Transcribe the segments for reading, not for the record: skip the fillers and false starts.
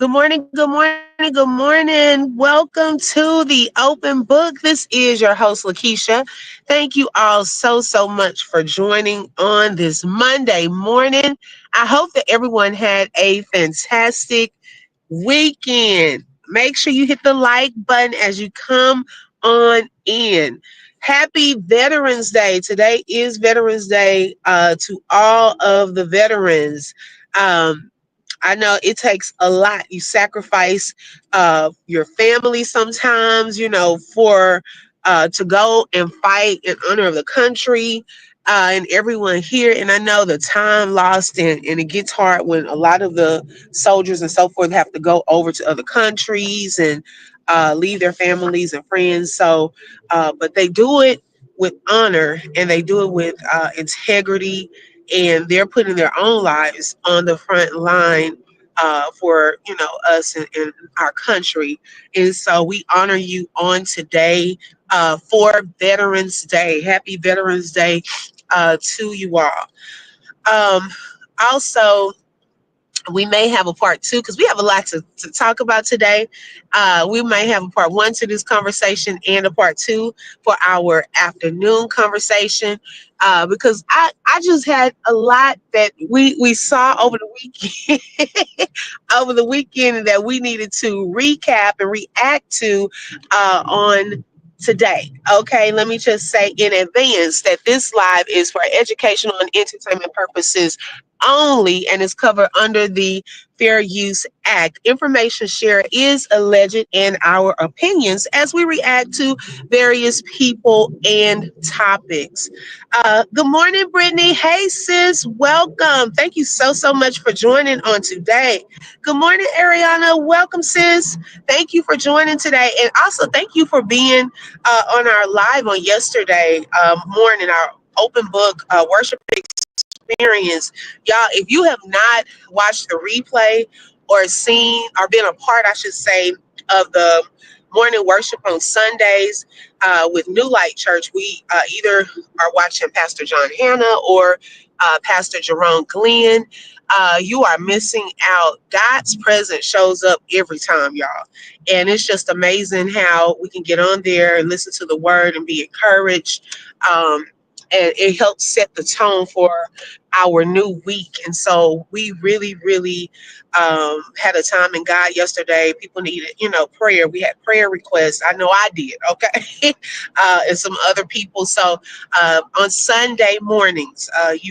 Good morning, good morning, good morning. Welcome to the open book. This is your host, Lakeisha. Thank you all so much for joining on this Monday morning. I hope that everyone had a fantastic weekend. Make sure you hit the like button as you come on in. Happy Veterans Day. Today is Veterans Day to all of the veterans. Um, I know it takes a lot. You sacrifice your family sometimes, for to go and fight in honor of the country and everyone here. And I know the time lost, and it gets hard when a lot of the soldiers and so forth have to go over to other countries and leave their families and friends. So, but they do it with honor and they do it with integrity, and they're putting their own lives on the front line for us and our country. And so we honor you on today for Veterans Day. Happy Veterans Day to you all. Um, Also, we may have a part two because we have a lot to talk about today. We may have a part one to this conversation and a part two for our afternoon conversation because I just had a lot that we saw over the weekend over the weekend that we needed to recap and react to on today. Okay, let me just say in advance that this live is for educational and entertainment purposes only and is covered under the Fair Use Act. Information shared is alleged and our opinions as we react to various people and topics. Good morning, Brittany. Hey, sis. Welcome. Thank you so much for joining on today. Good morning, Ariana. Welcome, sis. Thank you for joining today. And also, thank you for being on our live on yesterday morning, our open book worship experience. Y'all, if you have not watched the replay or seen or been a part, I should say, of the morning worship on Sundays with New Light Church, we either are watching Pastor John Hanna or Pastor Jerome Glenn. You are missing out. God's presence shows up every time, y'all. And it's just amazing how we can get on there and listen to the word and be encouraged. And it helps set the tone for our new week. And so we really had a time in God yesterday. People needed, prayer. We had prayer requests. I know I did. Okay. And some other people. So on Sunday mornings, if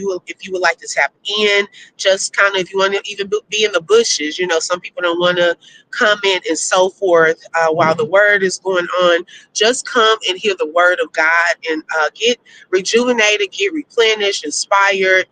you would like to tap in, just kind of, if you want to even be in the bushes, some people don't want to come in and so forth while the word is going on. Just come and hear the word of God and get rejuvenated, get replenished, inspired,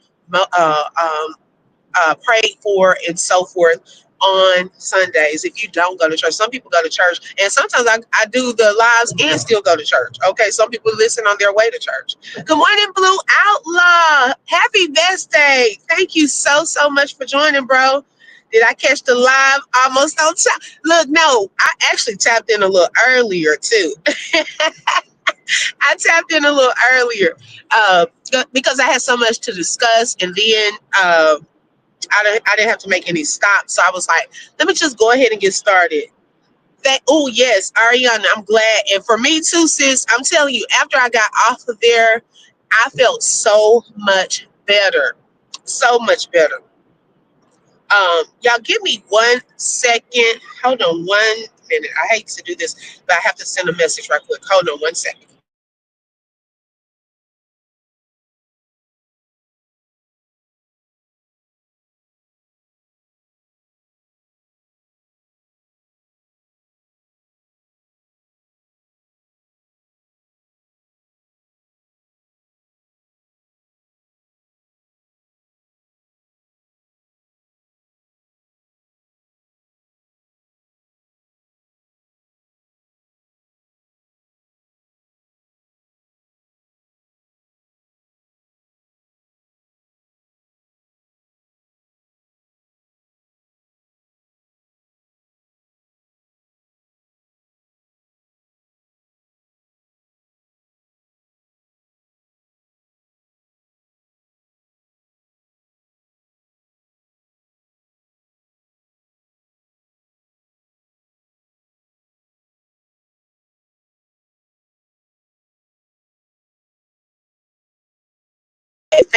prayed for, and so forth on Sundays. If you don't go to church, some people go to church, and sometimes I do the lives and still go to church. Okay, some people listen on their way to church. Good morning, Blue Outlaw. Happy Vest Day. Thank you so much for joining, bro. Did I catch the live almost on time? Look, no, I actually tapped in a little earlier too. I tapped in a little earlier because I had so much to discuss, and then I didn't have to make any stops. So I was like, let me just go ahead and get started. Oh yes, Ariana, I'm glad. And for me too, sis, I'm telling you, after I got off of there, I felt so much better. So much better. Y'all give me 1 second. Hold on 1 minute. I hate to do this, but I have to send a message right quick. Hold on 1 second.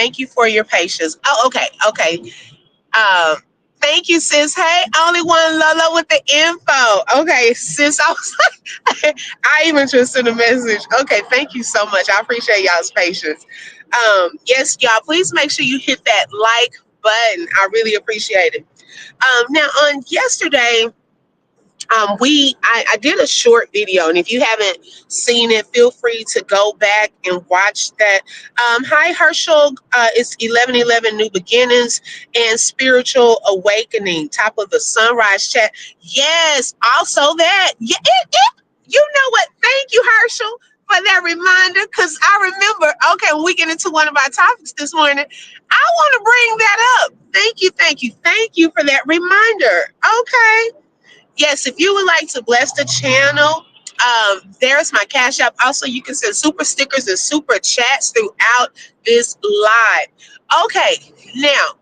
Thank you for your patience. Oh, okay, okay. Um, Thank you, sis. Hey, only one Lola with the info. Okay, sis. I was like, I even just sent a message. Okay, thank you so much. I appreciate y'all's patience. Yes, y'all, please make sure you hit that like button. I really appreciate it. Now, on yesterday, I did a short video, and if you haven't seen it, feel free to go back and watch that. Hi Herschel, it's 11:11 New Beginnings and Spiritual Awakening, top of the Sunrise chat. Yes, also that. Yeah, you know what? Thank you, Herschel, for that reminder, because I remember. Okay, when we get into one of our topics this morning, I want to bring that up. Thank you, thank you, thank you for that reminder. Okay. Yes, if you would like to bless the channel, there's my cash app. Also, you can send super stickers and super chats throughout this live. Okay, now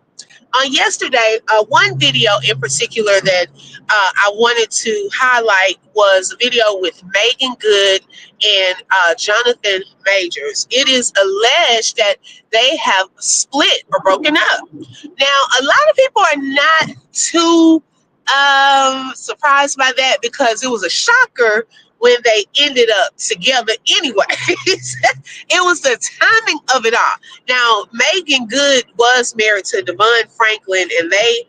on yesterday, one video in particular that I wanted to highlight was a video with Megan Good and Jonathan Majors. It is alleged that they have split or broken up. Now, a lot of people are not too surprised by that because it was a shocker when they ended up together anyway. It was the timing of it all. Now, Megan Good was married to Devon Franklin and they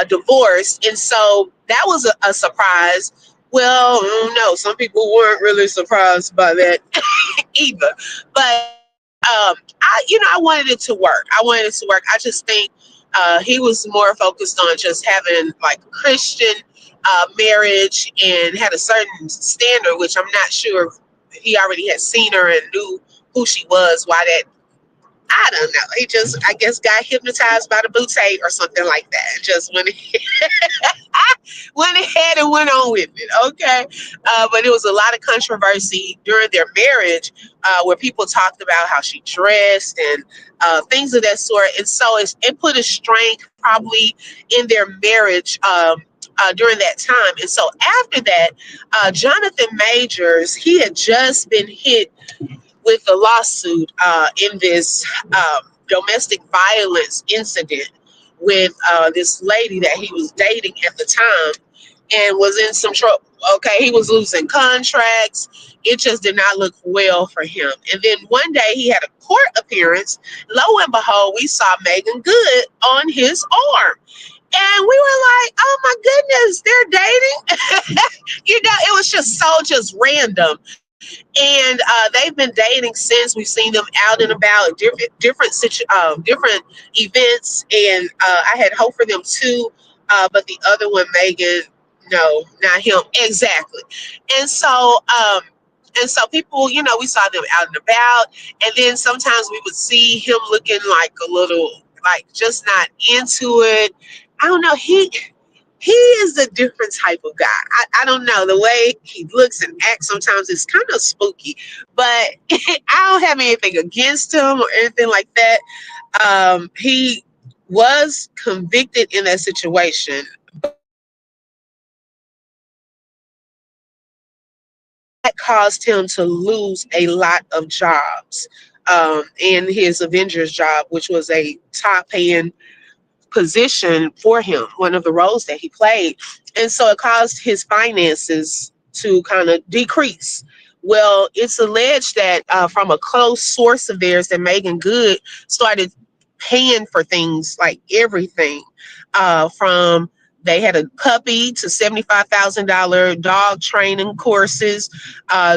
divorced. And so that was a surprise. Well, no, some people weren't really surprised by that either. But I wanted it to work. I wanted it to work. I just think he was more focused on just having like a Christian marriage and had a certain standard, which I'm not sure if he already had seen her and knew who she was. Why that I don't know. He just, I guess, got hypnotized by the boutte or something like that. And just went ahead and went on with it. Okay, but it was a lot of controversy during their marriage, where people talked about how she dressed and things of that sort. And so it put a strain probably in their marriage. During that time. And so after that, Jonathan Majors, he had just been hit with a lawsuit in this domestic violence incident with this lady that he was dating at the time and was in some trouble. Okay, he was losing contracts. It just did not look well for him. And then one day he had a court appearance. Lo and behold, we saw Megan Good on his arm. And we were like, oh my goodness, they're dating. It was just random. And they've been dating since. We've seen them out and about, different events, and I had hope for them too. But the other one, Megan, no, not him exactly. And so, people, we saw them out and about, and then sometimes we would see him looking like a little, like just not into it. I don't know. He is a different type of guy. I don't know. The way he looks and acts sometimes is kind of spooky, but I don't have anything against him or anything like that. He was convicted in that situation. That caused him to lose a lot of jobs, and his Avengers job, which was a top paying position for him, one of the roles that he played. And so it caused his finances to kind of decrease. Well, it's alleged that from a close source of theirs that Megan Good started paying for things like everything, from they had a puppy to $75,000 dog training courses,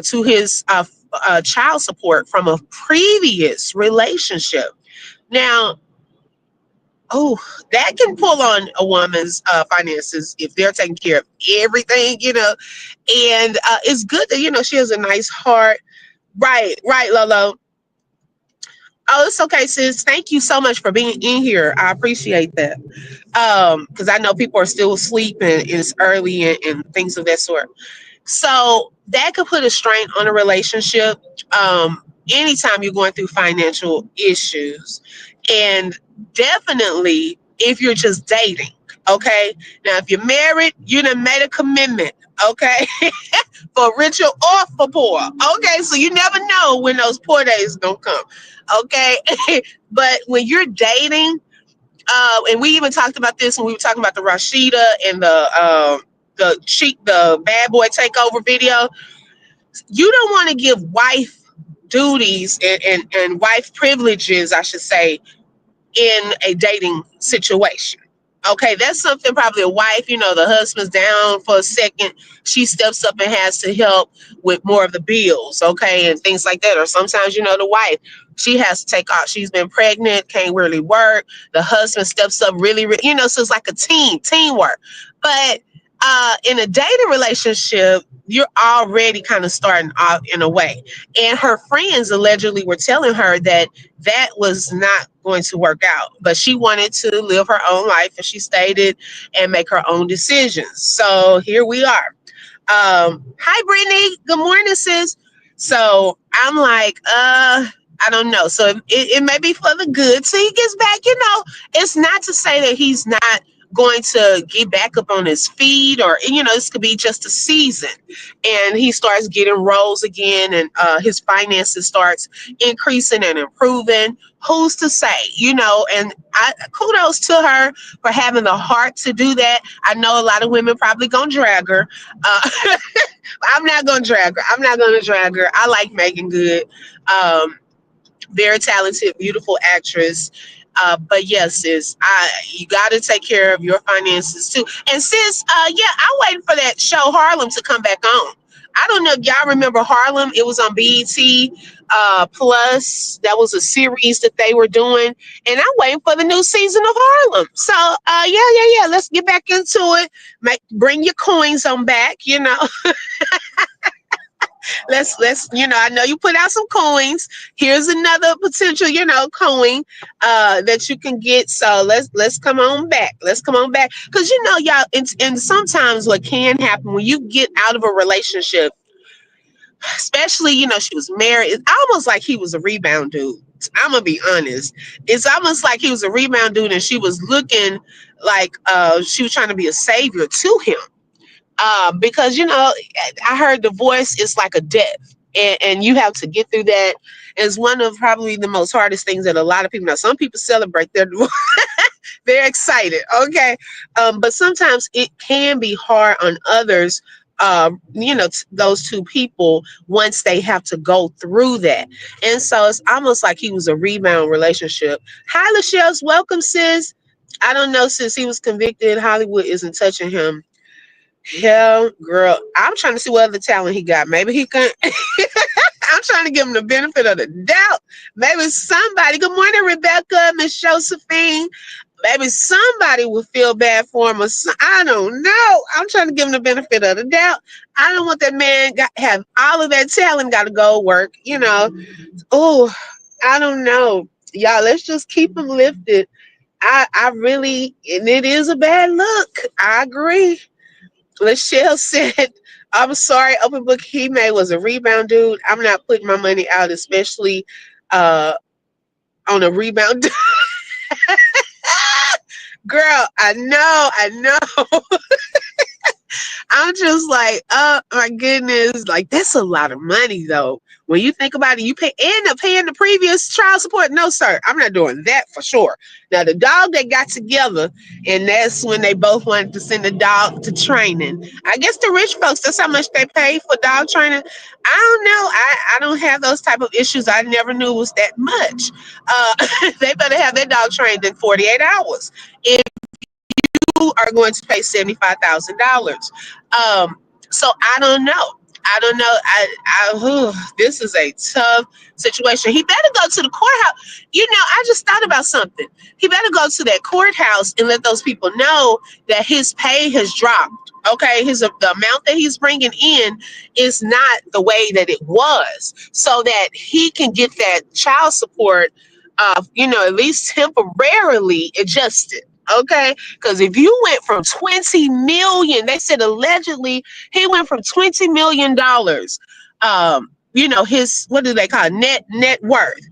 to his child support from a previous relationship. Now, oh, that can pull on a woman's finances if they're taking care of everything. And it's good that, she has a nice heart. Right, Lolo. Oh, it's okay, sis. Thank you so much for being in here. I appreciate that. Because I know people are still asleep and it's early and things of that sort. So that could put a strain on a relationship, anytime you're going through financial issues. And definitely if you're just dating, okay? Now, if you're married, you done made a commitment, okay? for richer or for poor. Okay, so you never know when those poor days gonna come. Okay, but when you're dating, and we even talked about this when we were talking about the Rashida and the bad boy takeover video. You don't want to give wife duties and wife privileges, I should say, in a dating situation. Okay, that's something probably a wife, the husband's down for a second. She steps up and has to help with more of the bills, okay, and things like that. Or sometimes, the wife, she has to take off. She's been pregnant, can't really work. The husband steps up really, really, so it's like a teamwork. But in a dating relationship, you're already kind of starting off in a way. And her friends allegedly were telling her that that was not going to work out. But she wanted to live her own life, and she stated, and make her own decisions. So here we are. Hi, Brittany. Good morning, sis. So I'm like, I don't know. So it may be for the good. So he gets back, it's not to say that he's not going to get back up on his feet, or, this could be just a season. And he starts getting roles again, and his finances starts increasing and improving. Who's to say, and I kudos to her for having the heart to do that. I know a lot of women probably gonna drag her. Uh, I'm not gonna drag her. I'm not gonna drag her. I like Megan Good. Um, Very talented, beautiful actress. But yes, sis, you got to take care of your finances too. And sis, yeah, I'm waiting for that show Harlem to come back on. I don't know if y'all remember Harlem. It was on BET Plus. That was a series that they were doing, and I'm waiting for the new season of Harlem. So, yeah. Let's get back into it. Bring your coins on back. Let's I know you put out some coins. Here's another potential coin that you can get. So let's come on back. Let's come on back, because y'all, and sometimes what can happen when you get out of a relationship, especially she was married, it's almost like he was a rebound dude. I'm gonna be honest. It's almost like he was a rebound dude, and she was looking like she was trying to be a savior to him. Because I heard divorce is like a death, and you have to get through that. It's one of probably the most hardest things that a lot of people know. Some people celebrate their divorce. They're excited, okay, but sometimes it can be hard on others. Those two people, once they have to go through that, and so it's almost like he was a rebound relationship. Hi, Lachelle's welcome, sis. I don't know, since he was convicted, Hollywood isn't touching him. Hell, girl, I'm trying to see what other talent he got. Maybe he can. I'm trying to give him the benefit of the doubt. Maybe somebody. Good morning, Rebecca, Miss Josephine. Maybe somebody will feel bad for him. I don't know. I'm trying to give him the benefit of the doubt. I don't want that man have all of that talent. Got to go work. Oh, I don't know, y'all. Let's just keep him lifted. I really, and it is a bad look. I agree. Lachelle said, I'm sorry, open book he made was a rebound dude. I'm not putting my money out, especially uh, on a rebound. Girl, I know. I'm just like, oh my goodness, like that's a lot of money though. When you think about it, you end up paying the previous child support. No, sir, I'm not doing that for sure. Now the dog, they got together, and that's when they both wanted to send the dog to training. I guess the rich folks, that's how much they pay for dog training. I don't know. I don't have those type of issues. I never knew it was that much. They better have their dog trained in 48 hours. If you are going to pay $75,000. So I don't know. I don't know. This is a tough situation. He better go to the courthouse. I just thought about something. He better go to that courthouse and let those people know that his pay has dropped. Okay, the amount that he's bringing in is not the way that it was, so that he can get that child support, at least temporarily adjusted. Okay, because if you went from 20 million, they said allegedly he went from $20 million. His, what do they call it? Net worth.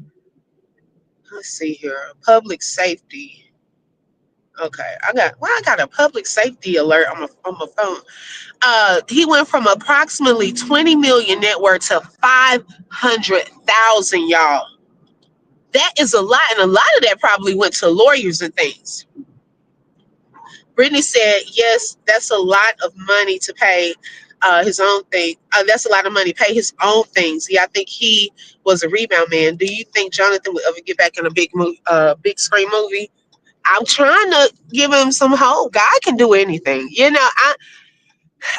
Let's see here, public safety. Okay, I got a public safety alert on my phone. He went from approximately 20 million net worth to 500,000, y'all. That is a lot, and a lot of that probably went to lawyers and things. Brittany said, yes, that's a lot of money to pay his own thing. That's a lot of money, pay his own things. Yeah, I think he was a rebound man. Do you think Jonathan would ever get back in a big movie, big screen movie? I'm trying to give him some hope. God can do anything.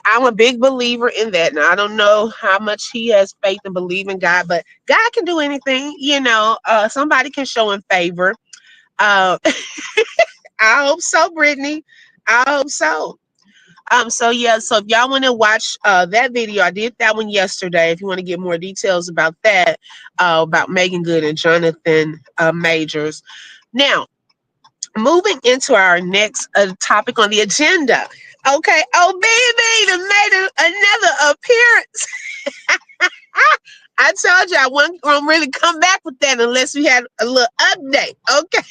I'm a big believer in that. Now I don't know how much he has faith and believe in God, but God can do anything. Somebody can show him favor. Uh, I hope so, Brittany. I hope so. So yeah, so if y'all want to watch that video, I did that one yesterday. If you want to get more details about that, about Megan Good and Jonathan Majors. Now, moving into our next topic on the agenda. Okay, oh baby, they made another appearance. I told you I wasn't gonna really come back with that unless we had a little update. Okay.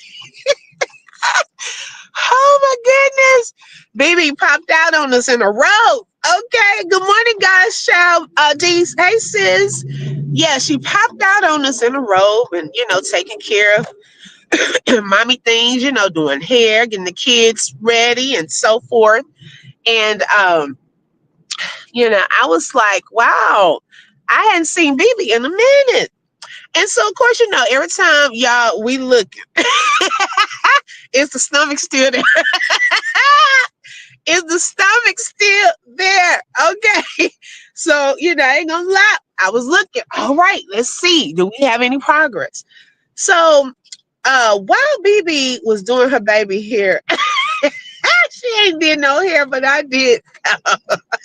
Oh my goodness. Baby popped out on us in a row. Okay. Good morning, guys. Child. Dees. Hey, sis. Yeah, she popped out on us in a robe and, taking care of mommy things, doing hair, getting the kids ready and so forth. And, I was like, wow, I hadn't seen Bibi in a minute. And so, of course, every time y'all we look, is the stomach still there? Is the stomach still there? Okay. So, I ain't gonna lie. I was looking. All right, let's see. Do we have any progress? So, while BB was doing her baby hair, she ain't did no hair, but I did.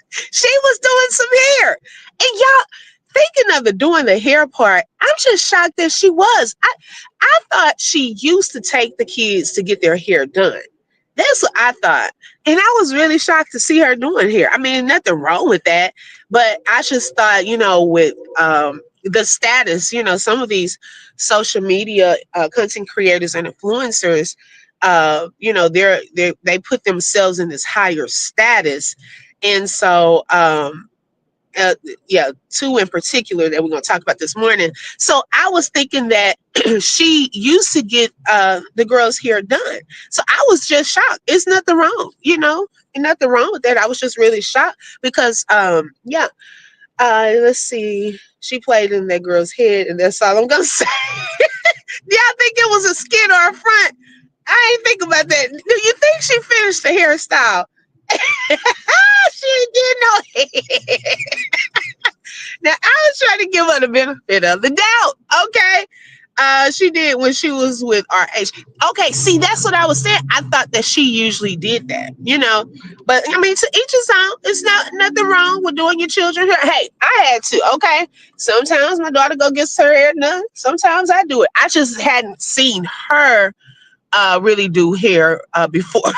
She was doing some hair. And y'all, thinking of the doing the hair part, I'm just shocked that she was. I thought she used to take the kids to get their hair done. That's what I thought. And I was really shocked to see her doing hair. I mean, nothing wrong with that. But I just thought, with the status, some of these social media content creators and influencers, they put themselves in this higher status. And so, uh, yeah, two in particular that we're going to talk about this morning. So I was thinking that she used to get the girls' hair done. So I was just shocked. It's nothing wrong, and nothing wrong with that. I was just really shocked because, yeah, let's see. She played in that girl's head, and that's all I'm going to say. Yeah, I think it was a skin or a front. I ain't think about that. Do you think she finished the hairstyle? She did no hair. Now I was trying to give her the benefit of the doubt. Okay. She did when she was with RH. Okay, see, that's what I was saying. I thought that she usually did that, But I mean, to each his own. It's not nothing wrong with doing your children hair. Hey, I had to. Okay, sometimes my daughter go gets her hair done. Sometimes I do it. I just hadn't seen her really do hair before.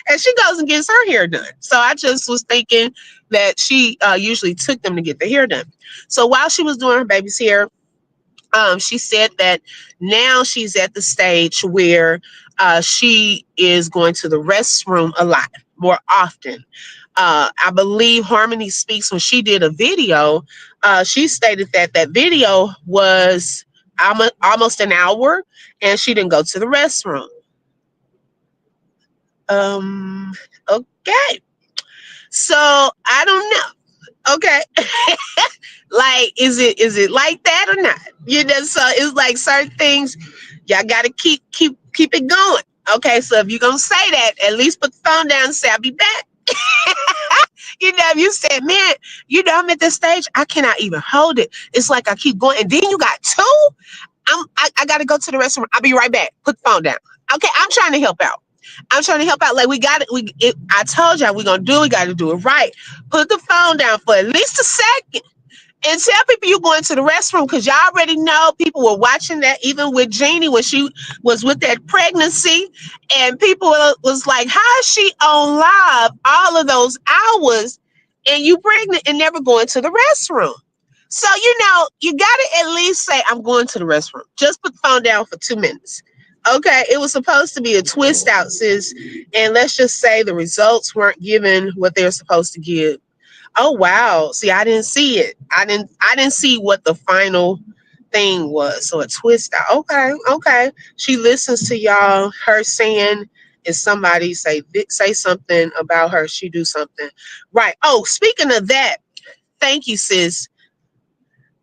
And she goes and gets her hair done. So I just was thinking that she usually took them to get the hair done. So while she was doing her baby's hair, she said that now she's at the stage where she is going to the restroom a lot more often. I believe Harmony Speaks, when she did a video, she stated that that video was almost an hour and she didn't go to the restroom. Okay. So I don't know. Okay. Like, is it like that or not? So it's like certain things y'all gotta keep it going. Okay, so if you're gonna say that, at least put the phone down and say I'll be back. If you said, man, I'm at this stage, I cannot even hold it. It's like I keep going, and then you got two. I gotta go to the restroom. I'll be right back. Put the phone down. Okay, I'm trying to help out. Like we got it. I told y'all we got to do it right. Put the phone down for at least a second and tell people you're going to the restroom, because y'all already know people were watching that, even with Jeannie when she was with that pregnancy, and people was like, how is she on live all of those hours and you pregnant and never going to the restroom? So, you got to at least say, I'm going to the restroom. Just put the phone down for 2 minutes. Okay, it was supposed to be a twist out, sis. And let's just say the results weren't given what they're supposed to give. Oh wow. See, I didn't see it. I didn't see what the final thing was. So a twist out. Okay, okay. She listens to y'all, her saying if somebody say something about her, she do something. Right. Oh, speaking of that, thank you, sis.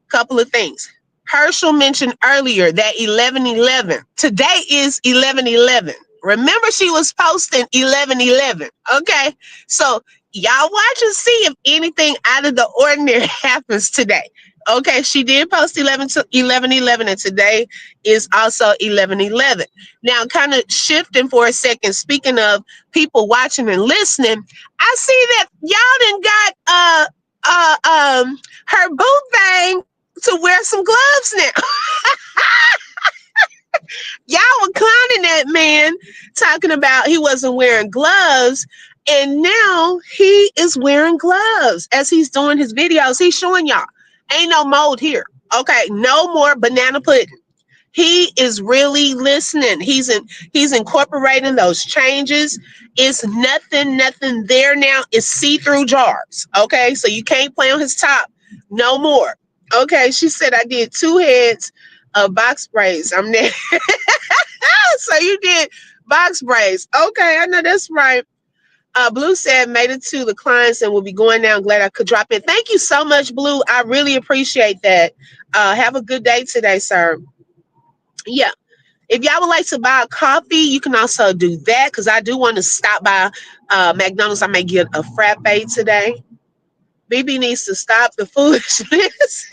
Couple of things. Herschel mentioned earlier that 11:11. Today is 11:11. Remember, she was posting 11:11. Okay, so y'all watch and see if anything out of the ordinary happens today. Okay, she did post 11:11, and today is also 11:11. Now, kind of shifting for a second. Speaking of people watching and listening, I see that y'all done got her boo thing to wear some gloves now. Y'all were clowning that man, talking about he wasn't wearing gloves. And now he is wearing gloves as he's doing his videos. He's showing y'all ain't no mold here. Okay, no more banana pudding. He is really listening. He's incorporating those changes. It's nothing there now. It's see-through jars. Okay, so you can't play on his top no more. Okay, she said I did 2 heads of box braids. I'm there. So you did box braids. Okay, I know that's right. Blue said made it to the clients and will be going now. Glad I could drop in. Thank you so much, Blue. I really appreciate that. Have a good day today, sir. Yeah. If y'all would like to buy a coffee, you can also do that because I do want to stop by McDonald's. I may get a frappe today. BB needs to stop the foolishness.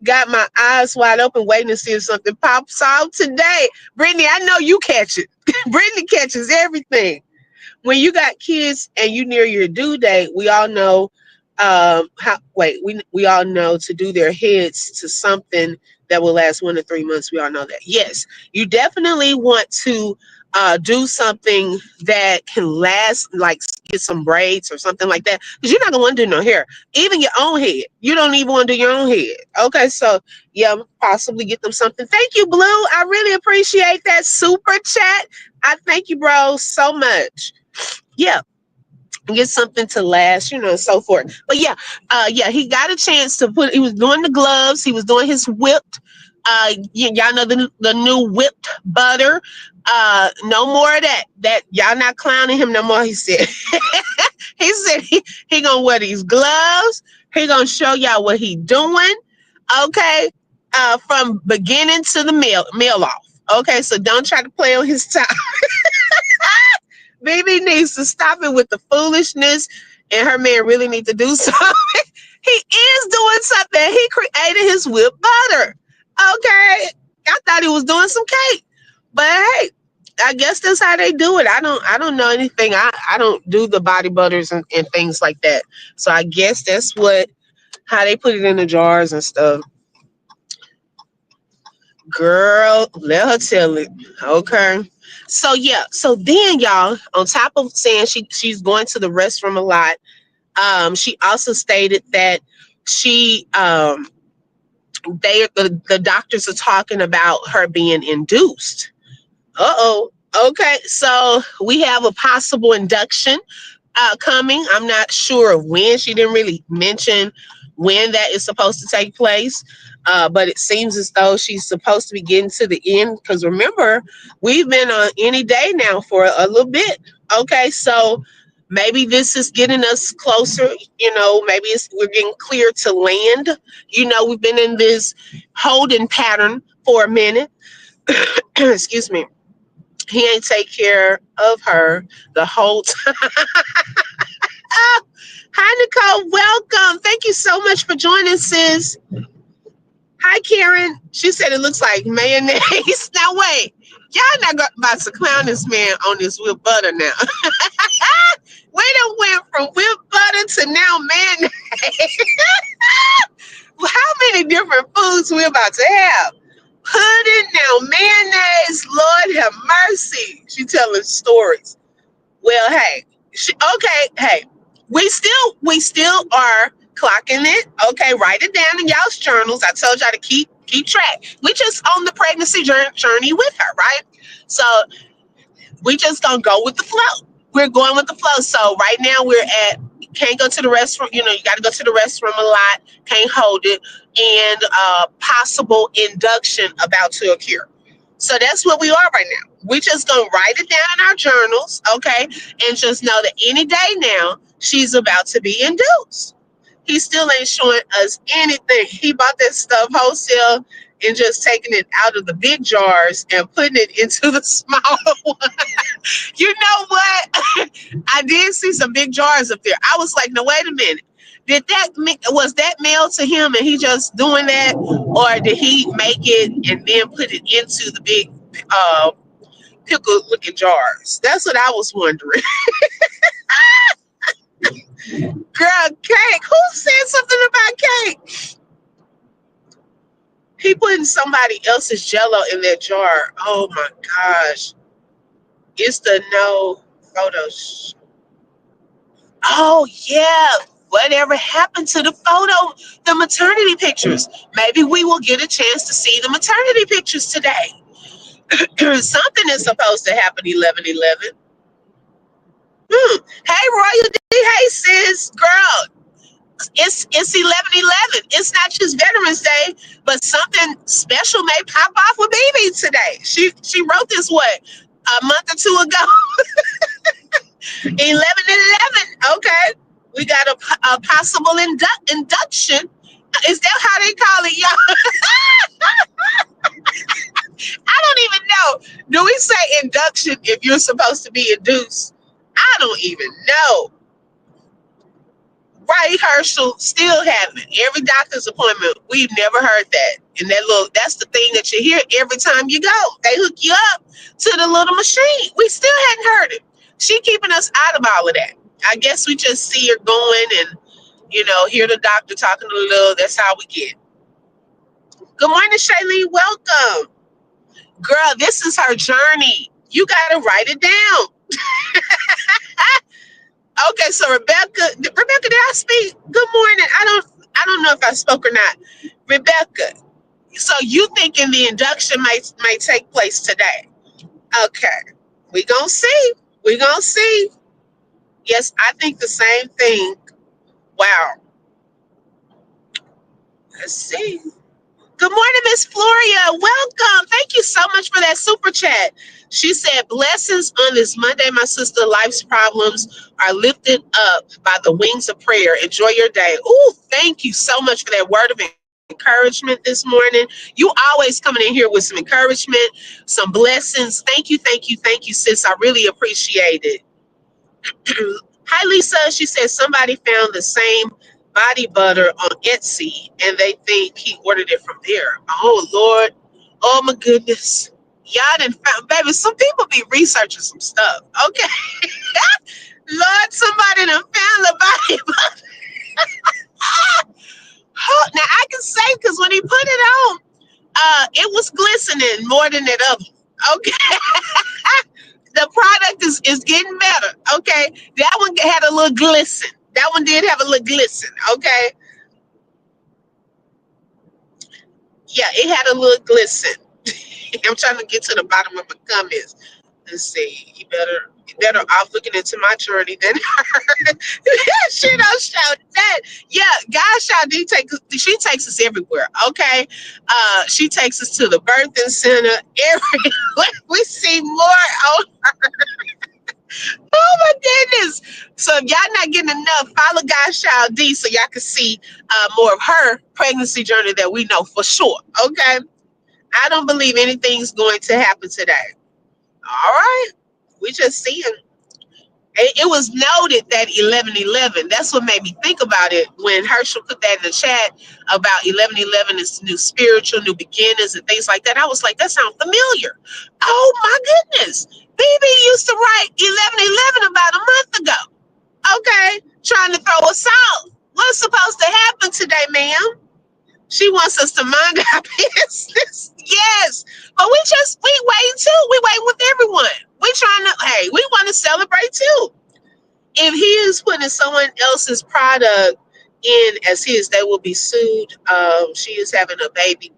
Got my eyes wide open waiting to see if something pops out today. Brittany, I know you catch it. Brittany catches everything. When you got kids and you near your due date, we all know we all know to do their heads to something that will last 1 to 3 months. We all know that. Yes, you definitely want to do something that can last, like get some braids or something like that, because you're not gonna want to do no hair, even your own head. You don't even want to do your own head. Okay, so yeah, possibly get them something. Thank you, Blue. I really appreciate that super chat. I thank you, bro, so much. Yeah, get something to last, and so forth. But yeah, he got a chance to he was doing the gloves, he was doing his whipped, y'all know the new whipped butter. No more of that y'all not clowning him no more, he said. He said he gonna wear these gloves, he gonna show y'all what he doing. Okay, from beginning to the mail off. Okay, so don't try to play on his time. Baby needs to stop it with the foolishness, and her man really need to do something. He is doing something. He created his whipped butter. Okay, I thought he was doing some cake, but hey, I guess that's how they do it. I don't know anything. I don't do the body butters and things like that. So I guess that's how they put it in the jars and stuff. Girl, let her tell it. Okay. So yeah, so then y'all, on top of saying she's going to the restroom a lot, she also stated that she the doctors are talking about her being induced. Uh-oh. Okay, so we have a possible induction coming. I'm not sure of when. She didn't really mention when that is supposed to take place. But it seems as though she's supposed to be getting to the end. Because remember, we've been on any day now for a little bit. Okay, so maybe this is getting us closer. Maybe we're getting clear to land. We've been in this holding pattern for a minute. Excuse me. He ain't take care of her the whole time. Hi, Nicole. Welcome. Thank you so much for joining, sis. Hi, Karen. She said it looks like mayonnaise. Now, wait. Y'all not about to clown this man on this whipped butter now. We done went from whipped butter to now mayonnaise. How many different foods we about to have? Pudding, now mayonnaise. Lord have mercy. She telling stories. Well, hey, okay, hey, we still are clocking it. Okay, write it down in y'all's journals. I told y'all to keep track. We just on the pregnancy journey with her, right? So we just gonna go with the flow. We're going with the flow. So right now we're at can't go to the restroom. You know, you got to go to the restroom a lot. Can't hold it, and possible induction about to occur. So that's where we are right now. We're just gonna write it down in our journals, okay, and just know that any day now she's about to be induced. He still ain't showing us anything. He bought that stuff wholesale and just taking it out of the big jars and putting it into the smaller one. You know what? I did see some big jars up there. I was like, no, wait a minute. Was that mailed to him and he just doing that, or did he make it and then put it into the big pickle looking jars? That's what I was wondering. Girl, cake. Who said something about cake? He putting somebody else's jello in that jar. Oh my gosh. It's the no photos. Oh yeah. Whatever happened to the photo, the maternity pictures? Maybe we will get a chance to see the maternity pictures today. Something is supposed to happen 11/11. Hey, Royalty. Hey, sis. Girl, it's 11/11. It's not just Veterans Day, but something special may pop off with Baby today. She wrote this what, a month or two ago. 11/11. Okay, we got a possible induction. Is that how they call it, y'all? I don't even know. Do we say induction if you're supposed to be induced? I don't even know. Right, Herschel, still happening. Every doctor's appointment, we've never heard that. And that's the thing that you hear every time you go. They hook you up to the little machine. We still hadn't heard it. She keeping us out of all of that. I guess we just see her going and, hear the doctor talking a little. That's how we get. Good morning, Shailene. Welcome. Girl, this is her journey. You got to write it down. Okay, so Rebecca, did I speak? Good morning. I don't know if I spoke or not. Rebecca, so you thinking the induction might take place today? Okay, we gonna see. We gonna see. Yes, I think the same thing. Wow. Let's see. Good morning, Miss Floria. Welcome. Thank you so much for that super chat. She said, blessings on this Monday, my sister. Life's problems are lifted up by the wings of prayer. Enjoy your day. Ooh, thank you so much for that word of encouragement this morning. You always coming in here with some encouragement, some blessings. Thank you, sis. I really appreciate it. Hi, Lisa. She said somebody found the same body butter on Etsy and they think he ordered it from there. Oh, Lord. Oh, my goodness. Y'all done found, baby, some people be researching some stuff. Okay. Lord, somebody done found the body butter. Now, I can say, because when he put it on, it was glistening more than that other. Okay. The product is getting better. Okay. That one had a little glisten. That one did have a little glisten. Okay. Yeah, it had a little glisten. I'm trying to get to the bottom of my comments. Let's see. You better off looking into my journey than her. She don't shout that. Yeah, God shall she takes us everywhere. Okay. She takes us to the birthing center. Everywhere. We see more on her. Oh my goodness. So if y'all not getting enough, follow God Child D so y'all can see more of her pregnancy journey that we know for sure. Okay. I don't believe anything's going to happen today. All right. We just seeing. It was noted that 11/11. That's what made me think about it when Herschel put that in the chat about 11/11 is new spiritual, new beginnings, and things like that. I was like, that sounds familiar. Oh my goodness. BB used to write 11/11 about a month ago. Okay, trying to throw us off. What's supposed to happen today, ma'am? She wants us to mind our business. Yes, but we wait too. We wait with everyone. We trying to. Hey, we want to celebrate too. If he is putting someone else's product in as his, they will be sued. She is having a baby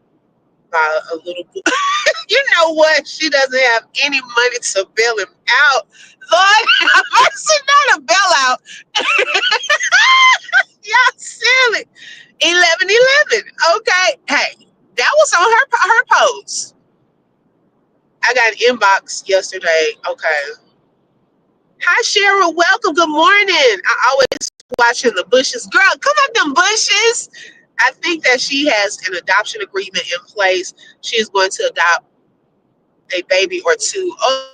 by a little boy. You know what? She doesn't have any money to bail him out. Lord have mercy, not a bailout. Y'all silly. 1111. Okay. Hey, that was on her post. I got an inbox yesterday. Okay. Hi Cheryl, welcome. Good morning. I always watching the bushes. Girl, come out them bushes. I think that she has an adoption agreement in place. She is going to adopt a baby or two. Oh,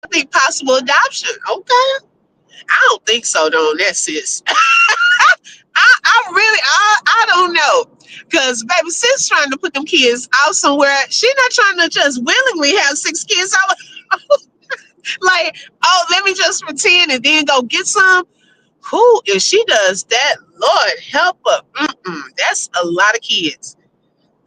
I think possible adoption. Okay. I don't think so, though. That's sis. I really, I don't know. Because, baby, sis trying to put them kids out somewhere. She not trying to just willingly have 6 kids. Like, oh, let me just pretend and then go get some. Who, if she does that, Lord help her. That's a lot of kids.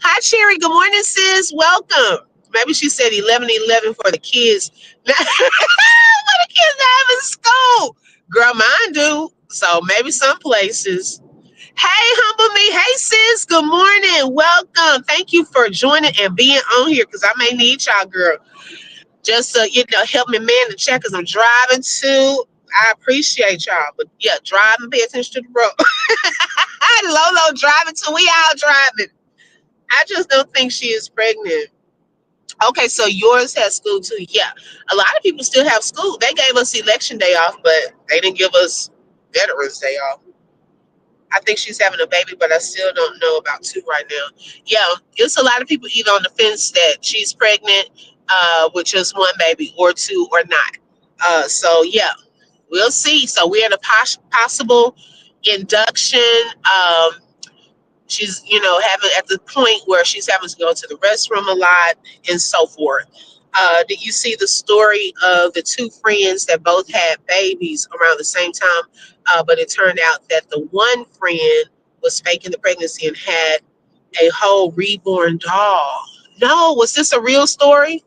Hi, Cherry. Good morning, sis. Welcome. Maybe she said 11:11 for the kids. For the kids that have in school. Girl, mine do. So maybe some places. Hey, humble me. Hey, sis. Good morning. Welcome. Thank you for joining and being on here because I may need y'all, girl. Just to, help me man the check because I'm driving too. I appreciate y'all. But yeah, driving, pay attention to the road. Lolo driving too. We all driving. I just don't think she is pregnant. Okay, so yours has school too. Yeah. A lot of people still have school. They gave us election day off, but they didn't give us Veterans Day off. I think she's having a baby, but I still don't know about two right now. Yeah, it's a lot of people either on the fence that she's pregnant with just one baby or two or not. So yeah, we'll see. So we're in a possible induction. She's, having at the point where she's having to go to the restroom a lot and so forth. Did you see the story of the two friends that both had babies around the same time? But it turned out that the one friend was faking the pregnancy and had a whole reborn doll. No, was this a real story?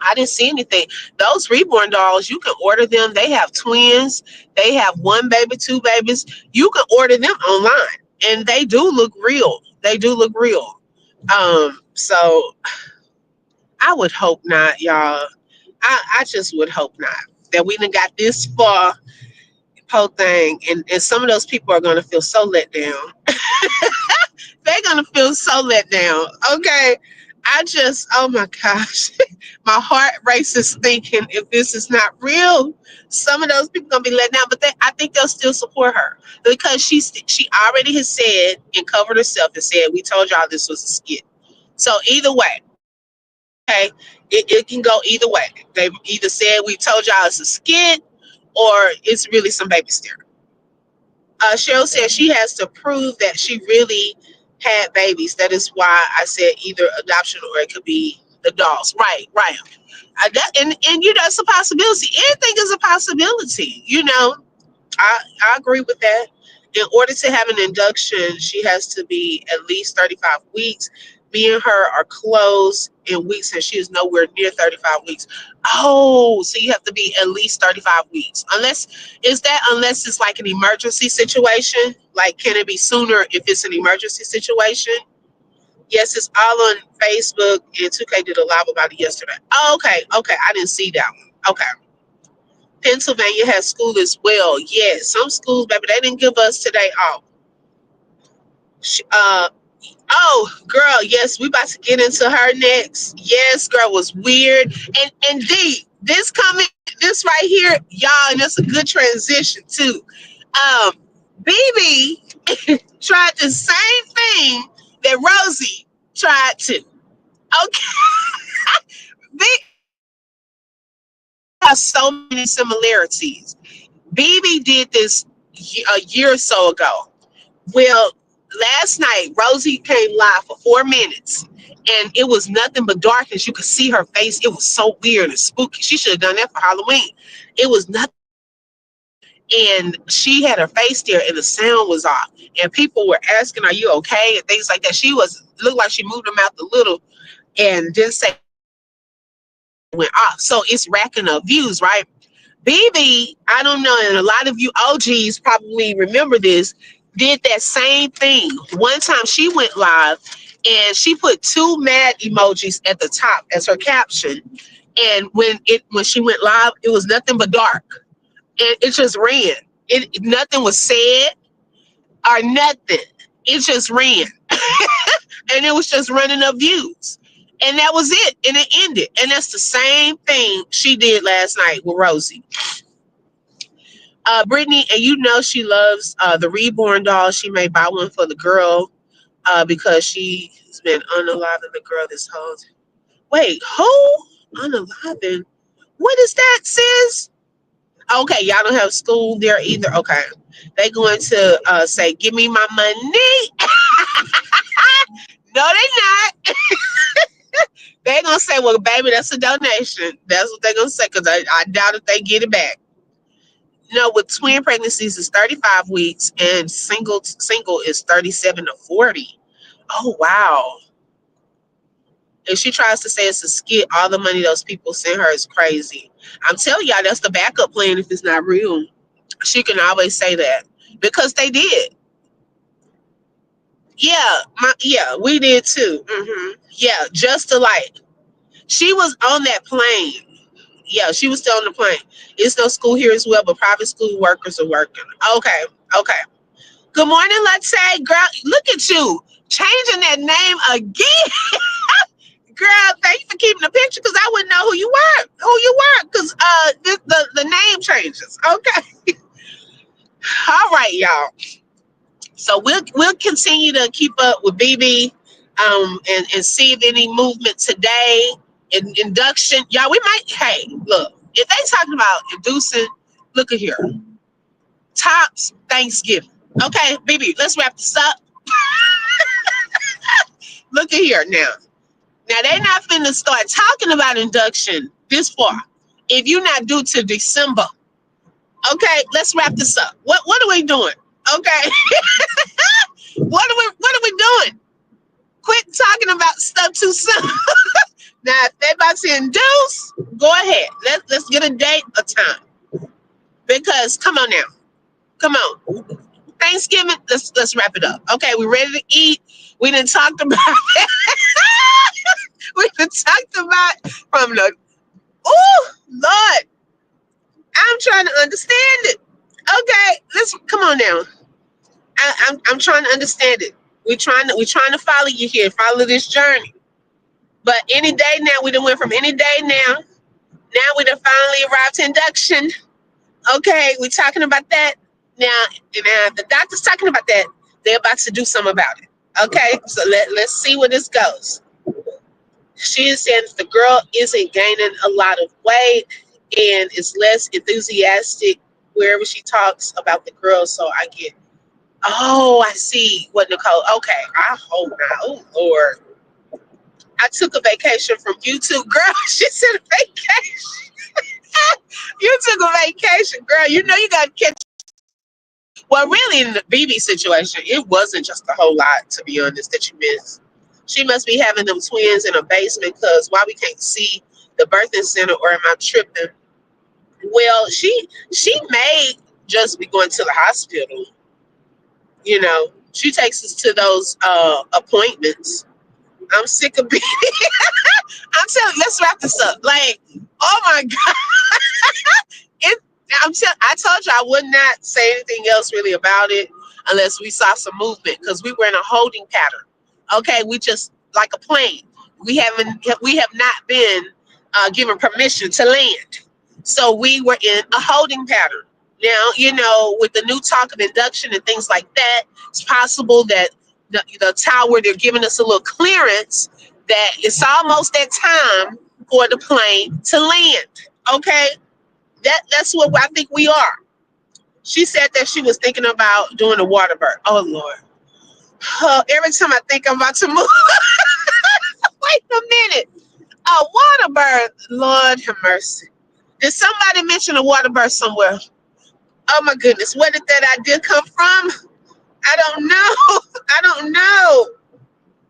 I didn't see anything. Those reborn dolls, you can order them. They have twins. They have one baby, two babies. You can order them online, and they do look real. They do look real. So I would hope not, y'all. I just would hope not that we done got this far, whole thing, and some of those people are gonna feel so let down. They're gonna feel so let down. Okay. I just, oh my gosh, my heart races thinking if this is not real, some of those people gonna be let down. But I think they'll still support her because she already has said and covered herself and said we told y'all this was a skit. So either way, okay, it can go either way. They either said we told y'all it's a skit or it's really some baby steering. Cheryl said she has to prove that she really had babies. That is why I said either adoption or it could be the dolls. Right, right. And it's a possibility. Anything is a possibility. I agree with that. In order to have an induction, she has to be at least 35 weeks. Me and her are close in weeks, and she is nowhere near 35 weeks. Oh, so you have to be at least 35 weeks. Unless it's like an emergency situation? Like, can it be sooner if it's an emergency situation? Yes, it's all on Facebook, and 2K did a live about it yesterday. Oh, okay. I didn't see that one. Okay. Pennsylvania has school as well. Yes, some schools, baby, they didn't give us today off. Uh, oh, girl, yes, we about to get into her next. Yes, girl, was weird. And D, this right here, y'all, and that's a good transition too. Um, BB tried the same thing that Rosie tried to. Okay, B has so many similarities. BB did this a year or so ago. Well, last night, Rosie came live for 4 minutes, and it was nothing but darkness. You could see her face. It was so weird and spooky. She should have done that for Halloween. It was nothing, and she had her face there, and the sound was off. And people were asking, "Are you okay?" and things like that. She was looked like she moved her mouth a little, and didn't say it went off. So it's racking up views, right? BB, I don't know, and a lot of you OGs probably remember this, did that same thing. One time she went live and she put two mad emojis at the top as her caption. And when she went live, it was nothing but dark. And it just ran. It nothing was said or nothing. It just ran. And it was just running up views. And that was it. And it ended. And that's the same thing she did last night with Rosie. Brittany, and you know she loves the reborn doll. She may buy one for the girl because she's been unaliving the girl this whole time. Wait, who? Unaliving? What is that, sis? Okay, y'all don't have school there either. Okay. They going to say, give me my money. No, they not. They gonna say, well, baby, that's a donation. That's what they gonna say, because I doubt if they get it back. No, with twin pregnancies is 35 weeks and single is 37 to 40. Oh wow. If she tries to say it's a skit, all the money those people send her is crazy. I'm telling y'all, that's the backup plan if it's not real. She can always say that. Because they did. Yeah, we did too. Yeah, just to like. She was on that plane. Yeah, she was still on the plane. It's no school here as well, but private school workers are working. Okay, okay. Good morning, let's say, girl. Look at you changing that name again. Girl, thank you for keeping the picture because I wouldn't know who you were because the name changes. Okay. All right, y'all. So we'll continue to keep up with BB and see if any movement today. Induction. Y'all, we might, hey, look, if they talking about inducing, look at here. Tops Thanksgiving. Okay, BB, let's wrap this up. Look at here now. Now they not finna start talking about induction this far. If you're not due to December. Okay, let's wrap this up. What are we doing? Okay. What are we doing? Quit talking about stuff too soon. Now, if they about to induce, go ahead. Let's get a date, a time. Because come on now, come on. Thanksgiving, let's wrap it up. Okay, we ready to eat. We done talked about it. We done talked about from the. Oh Lord, I'm trying to understand it. Okay, let's come on now. I'm trying to understand it. We're trying to follow you here, follow this journey. But any day now, we done went from any day now. Now we done finally arrived to induction. Okay, we're talking about that. Now the doctor's talking about that. They're about to do something about it. Okay, so let's see where this goes. She is saying the girl isn't gaining a lot of weight and is less enthusiastic wherever she talks about the girl. So I get, oh, I see what Nicole, okay, I hope not. Oh, Lord. I took a vacation from YouTube. Girl, she said a vacation. You took a vacation, girl. You know you got to catch. Well, really, in the BB situation, it wasn't just a whole lot, to be honest, that you missed. She must be having them twins in a basement because why we can't see the birthing center, or am I tripping? Well, she may just be going to the hospital. You know, she takes us to those appointments. I'm sick of being. I'm telling you, let's wrap this up. Like, oh my God. It, I told you I would not say anything else really about it unless we saw some movement because we were in a holding pattern. Okay, we just like a plane. We have not been given permission to land. So we were in a holding pattern. Now, you know, with the new talk of induction and things like that, it's possible that the tower, they're giving us a little clearance that it's almost that time for the plane to land. Okay, that's what I think we are. She said that she was thinking about doing a water birth. Oh Lord. Every time I think I'm about to move, wait a minute. A water birth. Lord have mercy. Did somebody mention a water birth somewhere? Oh my goodness. Where did that idea come from? I don't know. I don't know.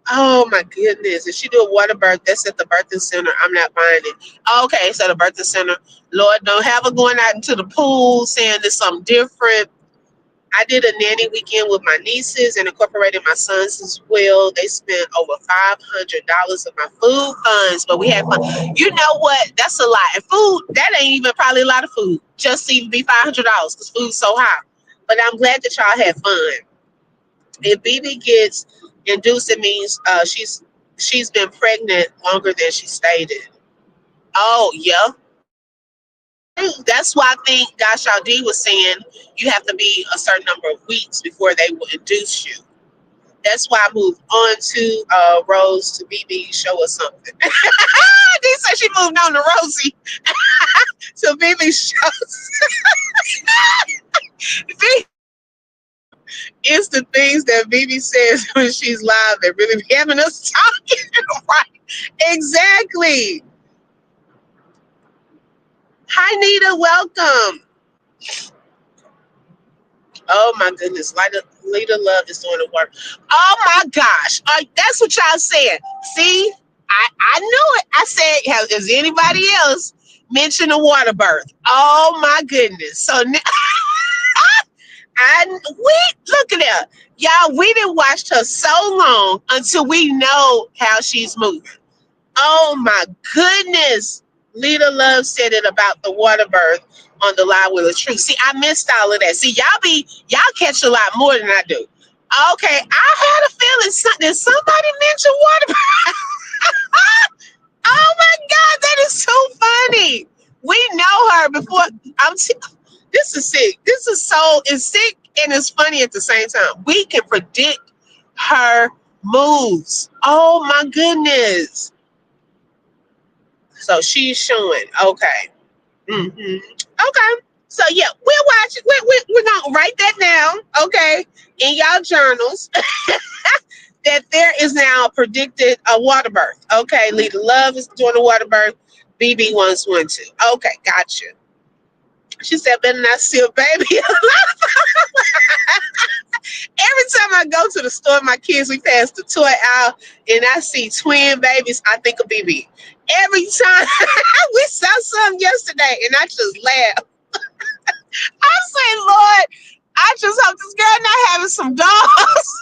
Oh my goodness. If she do a water birth, that's at the birthing center. I'm not buying it. Okay, so the birthing center. Lord, don't have her going out into the pool saying there's something different. I did a nanny weekend with my nieces and incorporated my sons as well. They spent over $500 of my food funds, but we had fun. You know what? That's a lot. And food, that ain't even probably a lot of food, just to even be $500 because food's so high. But I'm glad that y'all had fun. If BB gets induced, it means she's been pregnant longer than she stated. Oh yeah, that's why I think Gosh D was saying you have to be a certain number of weeks before they will induce you. That's why I moved on to Rose to BB show us something. They said she moved on to Rosie to BB shows. It's the things that BB says when she's live that really be having us talking. Right? Exactly. Hi Nita, welcome. Oh my goodness, Lita Love is doing the work. Oh my gosh, that's what y'all said. See, I knew it. I said, has anybody else mentioned a water birth? Oh my goodness. So we look at that, y'all. We didn't watch her so long until we know how she's moving. Oh my goodness. Lita Love said it about the water birth on the live with a truth. See, I missed all of that. See, y'all catch a lot more than I do. Okay, I had a feeling did somebody mention water birth? Oh my God, that is so funny. We know her before. This is sick. This is so it's sick and it's funny at the same time. We can predict her moves. Oh my goodness. So she's showing. Okay. Okay. So yeah, we'll watch it. We're gonna write that down. Okay, in y'all journals that there is now predicted a water birth. Okay, Lita Love is doing a water birth. BB wants one too. Okay, gotcha. She said, "Better not see a baby." Every time I go to the store, my kids, we pass the toy aisle and I see twin babies, I think of BB. Every time we saw some yesterday and I just laughed. I say, Lord, I just hope this girl not having some dogs.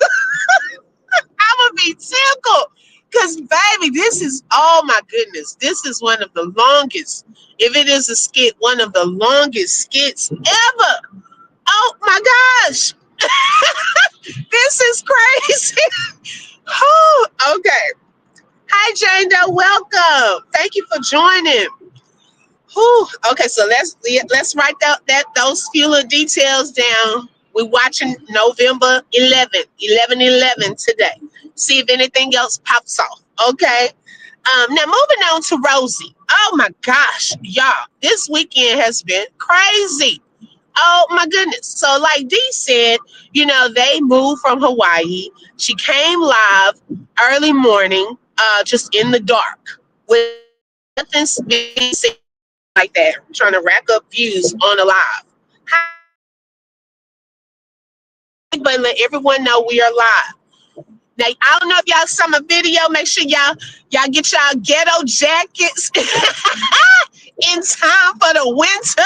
I'm gonna be tickled. Cause baby, this is oh my goodness. This is one of the longest, if it is a skit, one of the longest skits ever. Oh my gosh. This is crazy. Oh, okay. Hi Jane Doe, welcome. Thank you for joining. Whew. Okay, so let's write that those few little details down. We're watching November 11th, 11/11 today. See if anything else pops off. Okay. Now moving on to Rosie. Oh my gosh, y'all, this weekend has been crazy. Oh my goodness. So like Dee said, they moved from Hawaii. She came live early morning, just in the dark with nothing being said like that, trying to rack up views on a live. But let everyone know we are live. Now I don't know if y'all saw my video. Make sure y'all get y'all ghetto jackets in time for the winter.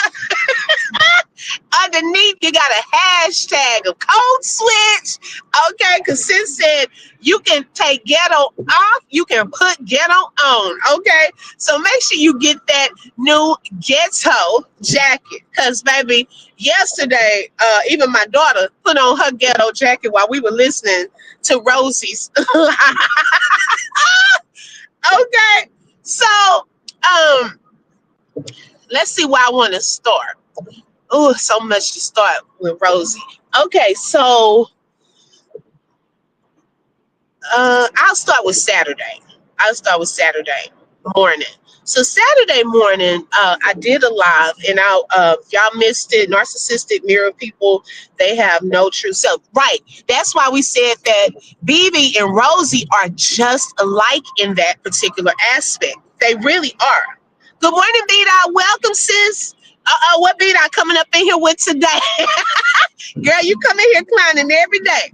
Underneath, you got a hashtag of code switch. Okay, because Sis said you can take ghetto off, you can put ghetto on. Okay, so make sure you get that new ghetto jacket. Because, baby, yesterday, even my daughter put on her ghetto jacket while we were listening to Rosie's. Okay, so let's see where I want to start. Oh, so much to start with Rosie. Okay, so I'll start with Saturday. I'll start with Saturday morning. So Saturday morning, I did a live, and y'all missed it. Narcissistic mirror people, they have no true self. Right. That's why we said that BB and Rosie are just alike in that particular aspect. They really are. Good morning, B-Dot. Welcome, sis. What B-Dot coming up in here with today? Girl, you come in here clowning every day.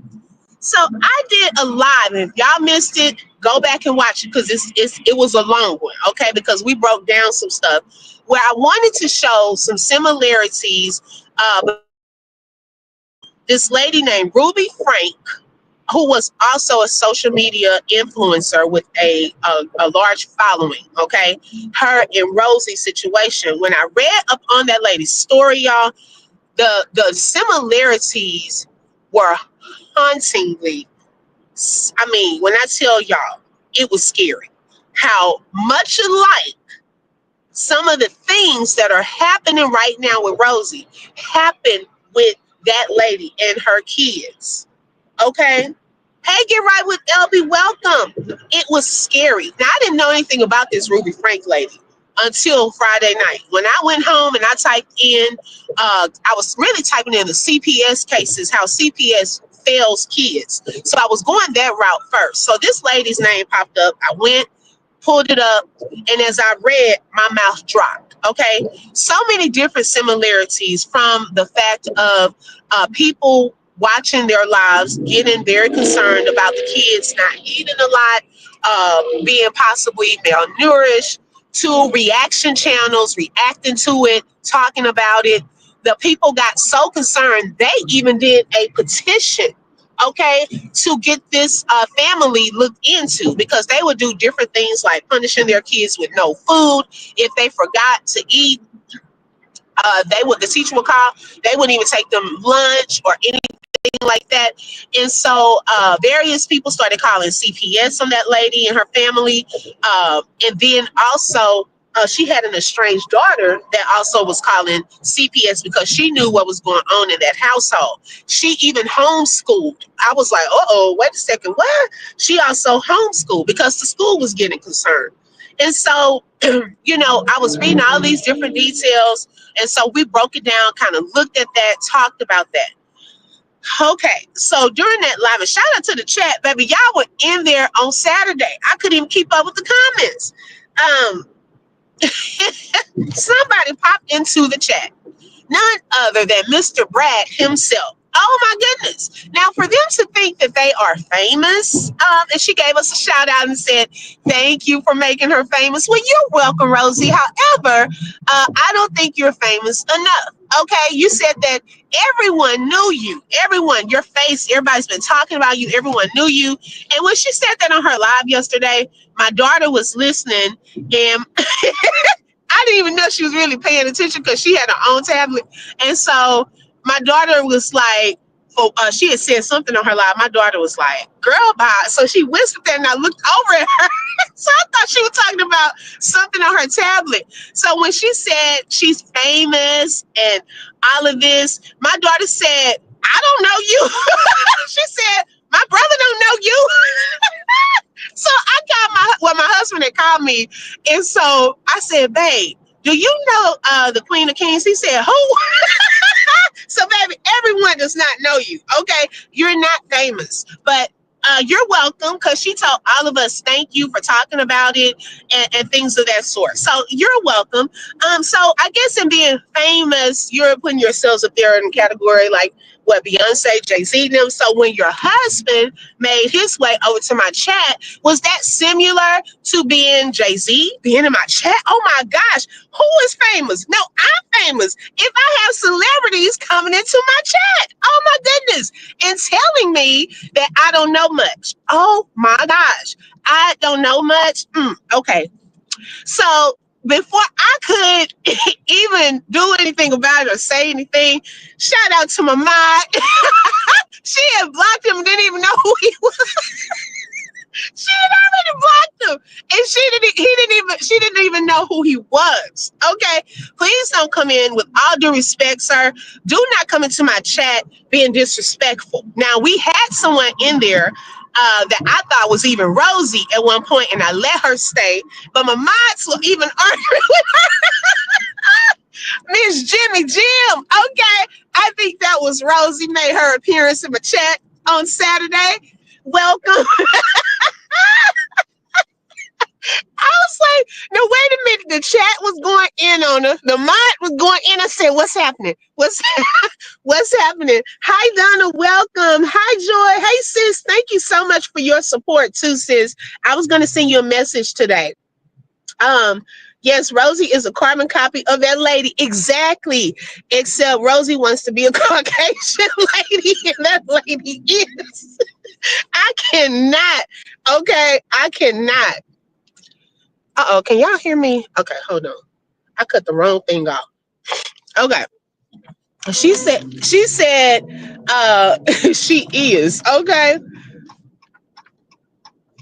So I did a live. And if y'all missed it, go back and watch it because it was a long one, okay? Because we broke down some stuff where I wanted to show some similarities between this lady named Ruby Frank, who was also a social media influencer with a large following, okay? Her and Rosie situation. When I read up on that lady's story, y'all, the similarities were hauntingly. I mean, when I tell y'all, it was scary. How much alike some of the things that are happening right now with Rosie happened with that lady and her kids. Okay? Hey, get right with LB. Welcome. It was scary. Now, I didn't know anything about this Ruby Frank lady until Friday night. When I went home and I typed in, I was really typing in the CPS cases, how CPS fails kids. So I was going that route first. So this lady's name popped up. I went, pulled it up, and as I read, my mouth dropped. Okay, so many different similarities from the fact of people watching their lives, getting very concerned about the kids not eating a lot, being possibly malnourished, to reaction channels, reacting to it, talking about it. The people got so concerned, they even did a petition, okay, to get this family looked into because they would do different things like punishing their kids with no food if they forgot to eat. The teacher would call. They wouldn't even take them lunch or anything like that. And so various people started calling CPS on that lady and her family. And then also, she had an estranged daughter that also was calling CPS because she knew what was going on in that household. She even homeschooled. I was like, oh, wait a second, what? She also homeschooled because the school was getting concerned. And so, I was reading all these different details. And so we broke it down, kind of looked at that, talked about that. Okay, so during that live, and shout out to the chat, baby. Y'all were in there on Saturday. I couldn't even keep up with the comments. Um, Somebody popped into the chat, none other than Mr. Brad himself. Oh my goodness. Now, for them to think that they are famous, and she gave us a shout out and said, thank you for making her famous. Well, you're welcome, Rosie. However, I don't think you're famous enough. Okay, you said that everyone knew you. Everyone, your face, everybody's been talking about you. Everyone knew you. And when she said that on her live yesterday, my daughter was listening and I didn't even know she was really paying attention because she had her own tablet. And so my daughter was like, she had said something on her live. My daughter was like, girl, bye. So she whispered that and I looked over at her. So I thought she was talking about something on her tablet. So when she said she's famous and all of this, my daughter said, I don't know you. She said, my brother don't know you. So I got my husband had called me. And so I said, babe, do you know the Queen of Kings? He said, who? So, baby, everyone does not know you. Okay, you're not famous, but you're welcome because she told all of us thank you for talking about it and things of that sort. So you're welcome. So I guess in being famous, you're putting yourselves up there in a category like what Beyonce, Jay-Z, them. So when your husband made his way over to my chat, was that similar to being Jay-Z, being in my chat? Oh my gosh, who is famous? No, I'm famous. If I have celebrities coming into my chat, oh my goodness, and telling me that I don't know much. Oh my gosh, I don't know much. Okay, so before I could even do anything about it or say anything, shout out to my mod. She had blocked him and didn't even know who he was. She had already blocked him, and she didn't even know who he was. Okay, please don't come in, with all due respect, sir. Do not come into my chat being disrespectful. Now we had someone in there that I thought was even Rosie at one point, and I let her stay, but my mods were even arguing with Miss Jimmy Jim. Okay, I think that was Rosie made her appearance in my chat on Saturday. Welcome. I was was like, no, wait a minute. The chat was going in on her. The mod was going in. I said, what's happening? What's happening? Hi, Donna. Welcome. Hi, Joy. Hey, sis. Thank you so much for your support too, sis. I was going to send you a message today. Um, yes, Rosie is a carbon copy of that lady. Exactly. Except Rosie wants to be a Caucasian lady, and that lady is. I cannot. Okay, I cannot. Uh-oh, can y'all hear me? Okay, hold on. I cut the wrong thing off. Okay. She said she is. Okay.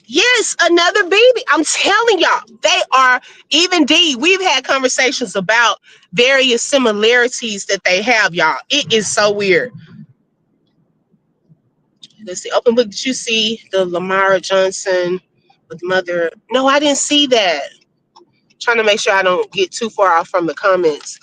Yes, another baby. I'm telling y'all, they are even D. We've had conversations about various similarities that they have, y'all. It is so weird. Let's see. Open book. Did you see the Lamara Johnson with mother? No, I didn't see that. Trying to make sure I don't get too far off from the comments.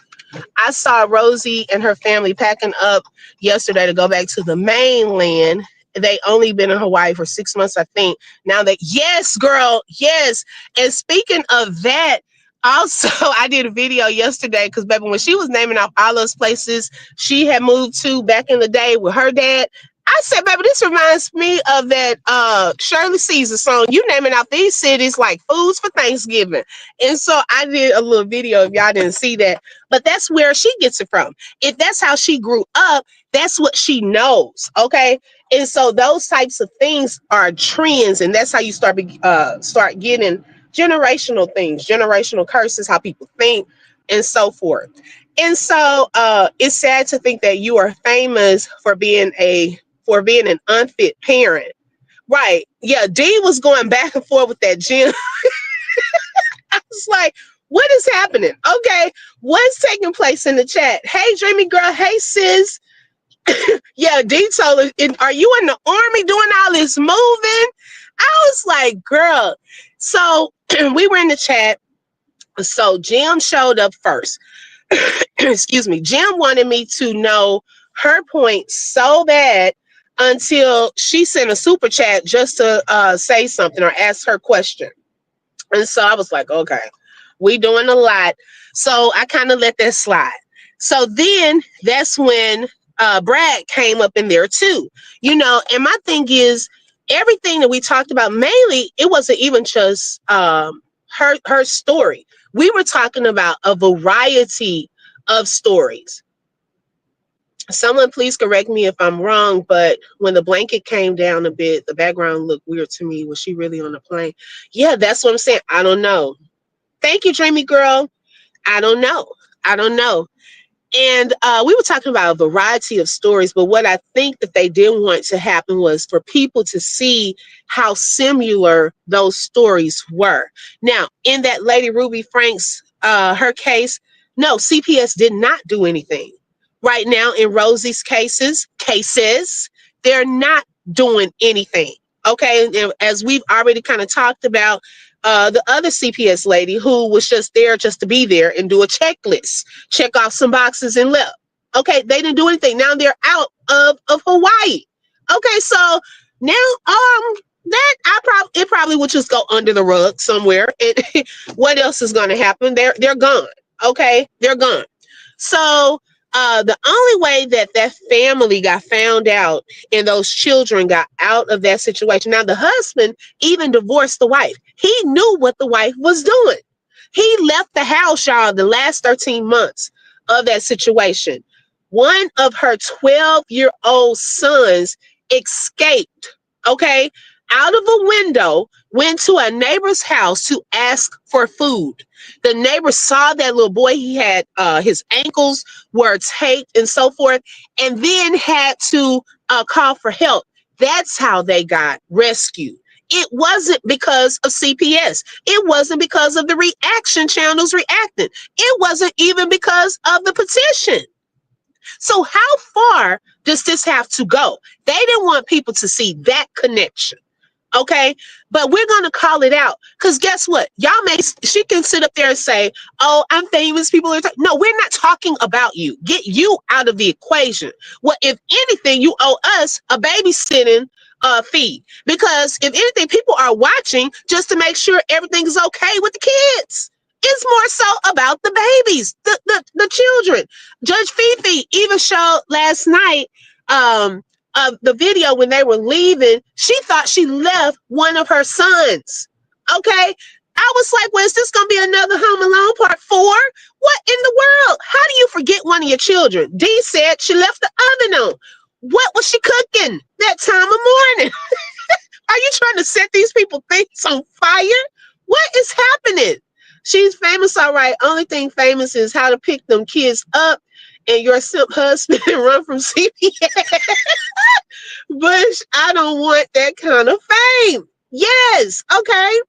I saw Rosie and her family packing up yesterday to go back to the mainland. They only been in Hawaii for 6 months, I think. Now that, yes, girl, yes. And speaking of that, also, I did a video yesterday because, baby, when she was naming off all those places she had moved to back in the day with her dad, I said, baby, this reminds me of that Shirley Caesar song. You naming out these cities like foods for Thanksgiving. And so I did a little video if y'all didn't see that. But that's where she gets it from. If that's how she grew up, that's what she knows. Okay. And so those types of things are trends, and that's how you start getting generational things, generational curses, how people think, and so forth. And so it's sad to think that you are famous for being an unfit parent. Right. Yeah, D was going back and forth with that gym. I was like, what is happening? Okay, what's taking place in the chat? Hey, Dreamy Girl. Hey, sis. Yeah, D told her, are you in the army doing all this moving? I was like, girl. So we were in the chat. So Jim showed up first. Excuse me. Jim wanted me to know her point so bad until she sent a super chat just to say something or ask her question. And so I was like, okay, we doing a lot. So I kind of let that slide. So then that's when Brad came up in there too. And my thing is, everything that we talked about, mainly, it wasn't even just her story. We were talking about a variety of stories. Someone please correct me if I'm wrong, but when the blanket came down a bit, the background looked weird to me. Was she really on the plane? Yeah, that's what I'm saying. I don't know. Thank you, Dreamy Girl. I don't know. I don't know. And we were talking about a variety of stories, but what I think that they didn't want to happen was for people to see how similar those stories were. Now, in that Lady Ruby Frank's, her case, no, CPS did not do anything. Right now, in Rosie's cases, they're not doing anything. Okay, and as we've already kind of talked about, the other CPS lady who was just there just to be there and do a checklist, check off some boxes and left. Okay, they didn't do anything. Now they're out of Hawaii. Okay, so now that it probably would just go under the rug somewhere. And what else is going to happen? They're gone. Okay, they're gone. So the only way that family got found out and those children got out of that situation. Now, the husband even divorced the wife. He knew what the wife was doing. He left the house, y'all, the last 13 months of that situation. One of her 12-year-old sons escaped, okay, out of a window, went to a neighbor's house to ask for food. The neighbor saw that little boy. He had his ankles were taped and so forth, and then had to call for help. That's how they got rescued. It wasn't because of CPS. It wasn't because of the reaction channels reacting. It wasn't even because of the petition. So how far does this have to go? They didn't want people to see that connection. Okay, but we're gonna call it out because guess what? She can sit up there and say, "Oh, I'm famous." People are no, we're not talking about you. Get you out of the equation. Well, if anything, you owe us a babysitting feed, because if anything, people are watching just to make sure everything is okay with the kids. It's more so about the babies, the children. Judge Fifi even showed last night um the video when they were leaving. She thought she left one of her sons. Okay. I was like, well, is this gonna be another Home Alone part 4? What in the world? How do you forget one of your children? Dee said she left the oven on. What was she cooking that time of morning? Are you trying to set these people things on fire? What is happening? She's famous, all right. Only thing famous is how to pick them kids up and your simp husband and run from CPS. Bush, I don't want that kind of fame. Yes, okay.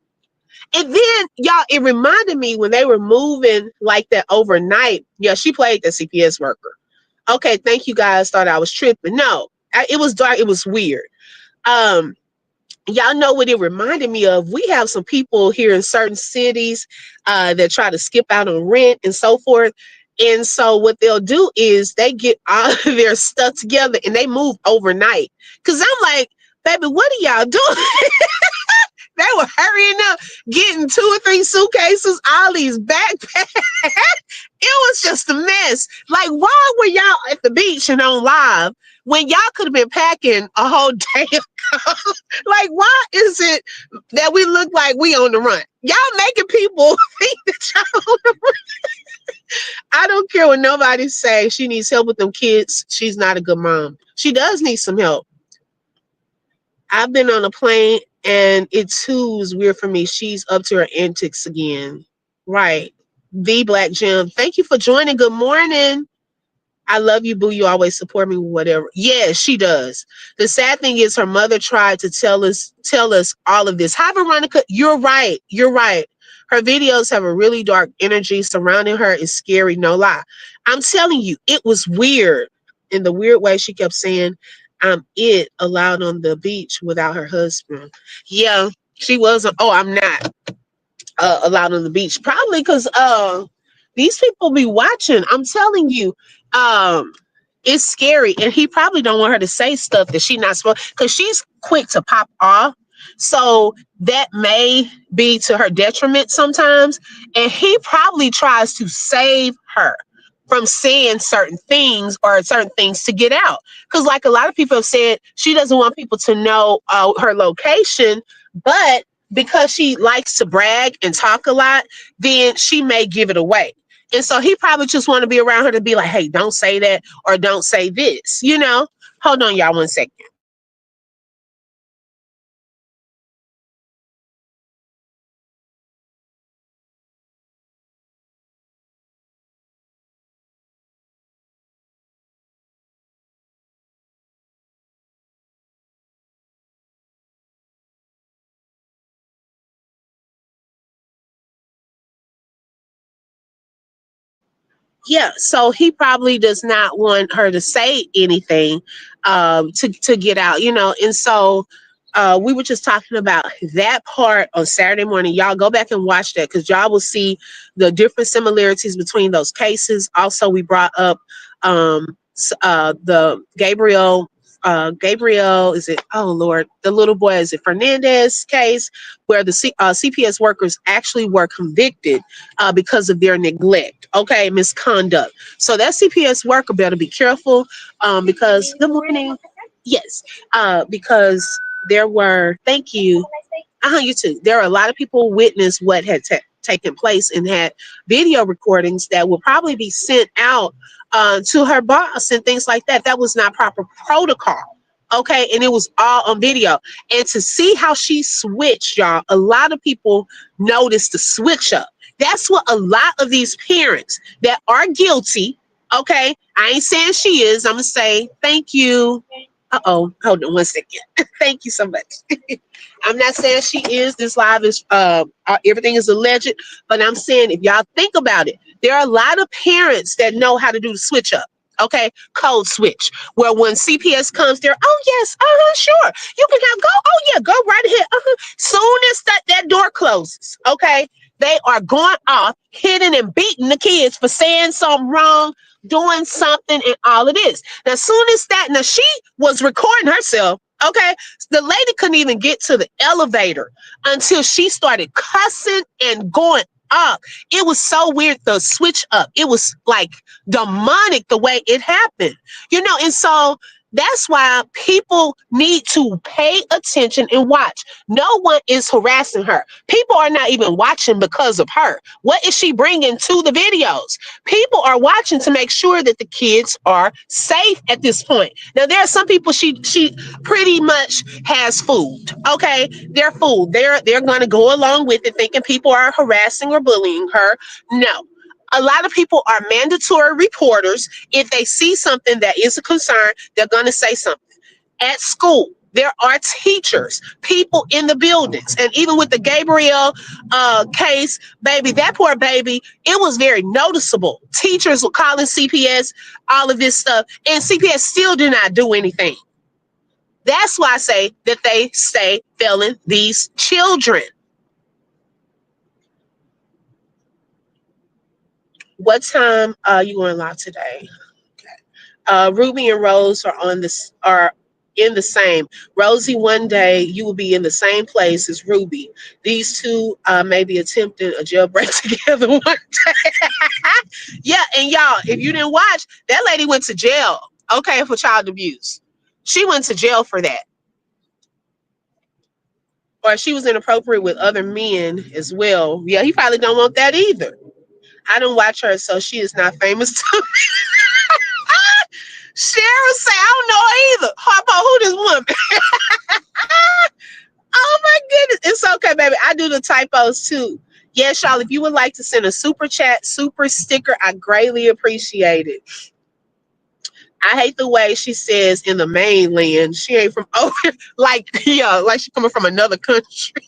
And then, y'all, it reminded me when they were moving like that overnight. Yeah, she played the CPS worker. Okay, thank you guys. Thought I was tripping. No, it was dark. It was weird. Um, y'all know what it reminded me of. We have some people here in certain cities that try to skip out on rent and so forth. And so what they'll do is they get all of their stuff together and they move overnight. Cause I'm like, baby, what are y'all doing? They were hurrying up, getting 2 or 3 suitcases, all these backpacks. It was just a mess. Like, why were y'all at the beach and on live when y'all could have been packing a whole day ago? Like, why is it that we look like we on the run? Y'all making people think that y'all on the run. I don't care what nobody say. She needs help with them kids. She's not a good mom. She does need some help. I've been on a plane and it too was weird for me. She's up to her antics again. Right. The Black Gem. Thank you for joining. Good morning. I love you, boo. You always support me, whatever. Yeah, she does. The sad thing is her mother tried to tell us all of this. Hi, Veronica. You're right. You're right. Her videos have a really dark energy surrounding her. It's scary, no lie. I'm telling you, it was weird. In the weird way, she kept saying, I'm it allowed on the beach without her husband. Yeah, she wasn't. Oh, I'm not allowed on the beach. Probably because these people be watching. I'm telling you, um, it's scary, and he probably don't want her to say stuff that she not supposed. Because she's quick to pop off, so that may be to her detriment sometimes. And he probably tries to save her from saying certain things or certain things to get out. Because, like a lot of people have said, she doesn't want people to know her location, but because she likes to brag and talk a lot, then she may give it away. And so he probably just want to be around her to be like, hey, don't say that or don't say this, you know? Hold on, y'all, 1 second. Yeah, so he probably does not want her to say anything to get out, you know. And so we were just talking about that part on Saturday morning. Y'all go back and watch that because y'all will see the different similarities between those cases. Also, we brought up the Gabriel, is it? Oh Lord, the little boy, is it Fernandez case where the CPS workers actually were convicted because of their neglect, okay, misconduct. So that CPS worker better be careful because good morning, yes, because there were, thank you, you too. There are a lot of people witnessed what had taken place and had video recordings that will probably be sent out to her boss and things like that. That was not proper protocol. Okay, and it was all on video. And to see how she switched, y'all, a lot of people noticed the switch up. That's what a lot of these parents that are guilty, okay, I ain't saying she is. I'm gonna say thank you. Uh-oh, hold on 1 second. Thank you so much. I'm not saying she is. This live is everything is alleged, but I'm saying if y'all think about it, there are a lot of parents that know how to do the switch up. Okay, code switch. Where when CPS comes there, oh yes, sure, you can have go. Oh yeah, go right ahead. Soon as that door closes, okay, they are going off, hitting and beating the kids for saying something wrong, doing something, and all of this. Now, soon as that, now she was recording herself. Okay, the lady couldn't even get to the elevator until she started cussing and going up. It was so weird, the switch up. It was like demonic the way it happened, and so that's why people need to pay attention and watch. No one is harassing her. People are not even watching because of her. What is she bringing to the videos? People are watching to make sure that the kids are safe at this point. Now, there are some people she pretty much has fooled. Okay, they're fooled. They're going to go along with it, thinking people are harassing or bullying her. No. A lot of people are mandatory reporters. If they see something that is a concern, they're going to say something. At school, there are teachers, people in the buildings. And even with the Gabriel case, baby, that poor baby, it was very noticeable. Teachers were calling CPS, all of this stuff, and CPS still did not do anything. That's why I say that they stay failing these children. What time you going live today? Ruby and Rose are in the same. Rosie, one day you will be in the same place as Ruby. These two may be attempting a jailbreak together one day. Yeah, and y'all, if you didn't watch, that lady went to jail. Okay, for child abuse. She went to jail for that. Or she was inappropriate with other men as well. Yeah, he probably don't want that either. I don't watch her, so she is not famous to Cheryl say, I don't know either. Harpo, who this woman? Oh my goodness. It's okay, baby. I do the typos too. Yes, y'all, if you would like to send a super chat, super sticker, I greatly appreciate it. I hate the way she says in the mainland. She ain't from like yeah, like she coming from another country.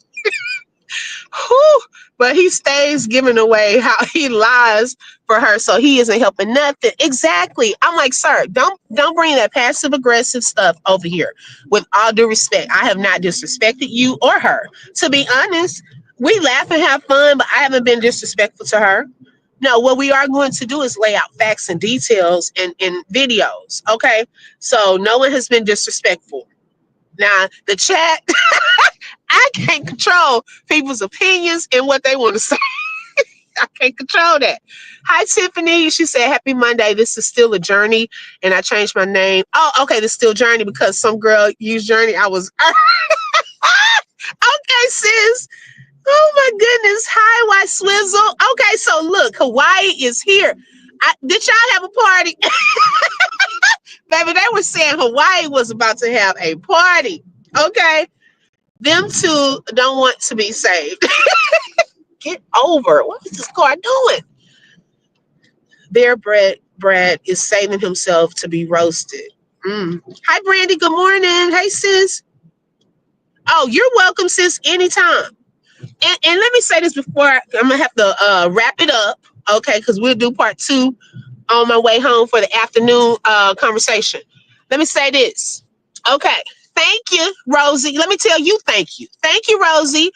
Whew. But he stays giving away how he lies for her, so he isn't helping nothing. Exactly. I'm like, sir, don't bring that passive aggressive stuff over here. With all due respect, I have not disrespected you or her. To be honest, we laugh and have fun, but I haven't been disrespectful to her. No, what we are going to do is lay out facts and details in videos. Okay, so no one has been disrespectful. Now the chat. I can't control people's opinions and what they want to say. I can't control that. Hi, Tiffany. She said, Happy Monday. This is still a journey. And I changed my name. Oh, okay. This is still Journey because some girl used Journey. I was okay, sis. Oh my goodness. Hi, White Swizzle. Okay, so look, Hawaii is here. Did y'all have a party? Baby, they were saying Hawaii was about to have a party. Okay. Them two don't want to be saved. Get over it. What is this car doing? Their Brad is saving himself to be roasted. Hi, Brandy. Good morning. Hey, sis. Oh, you're welcome, sis, anytime. And let me say this before I'm going to have to wrap it up, okay, because we'll do part 2 on my way home for the afternoon conversation. Let me say this. Okay. Thank you, Rosie. Let me tell you, thank you. Thank you, Rosie,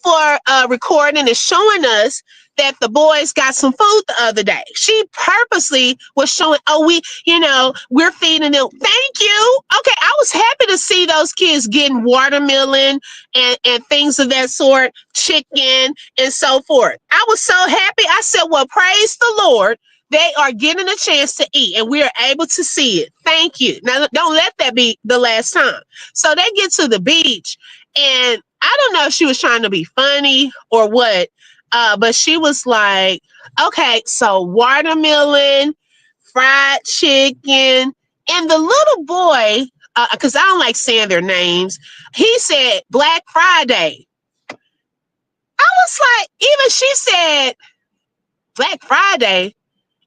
for recording and showing us that the boys got some food the other day. She purposely was showing, we're feeding them. Thank you. Okay, I was happy to see those kids getting watermelon and things of that sort, chicken and so forth. I was so happy. I said, well, praise the Lord. They are getting a chance to eat and we are able to see it. Thank you. Now, don't let that be the last time. So they get to the beach and I don't know if she was trying to be funny or what, but she was like, okay, so watermelon, fried chicken, and the little boy, because I don't like saying their names, he said Black Friday. I was like, even she said Black Friday.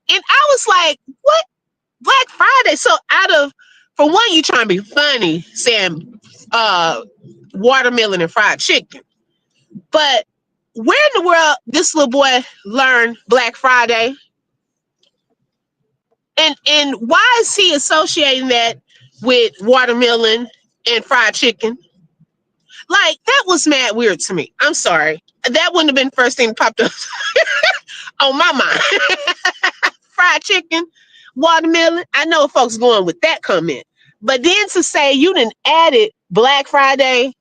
And I was like, what? Black Friday? So for one, you trying to be funny saying watermelon and fried chicken. But where in the world this little boy learned Black Friday? And why is he associating that with watermelon and fried chicken? Like, that was mad weird to me. I'm sorry. That wouldn't have been the first thing that popped up on my mind. Fried chicken, watermelon. I know folks going with that comment. But then to say you didn't add it Black Friday,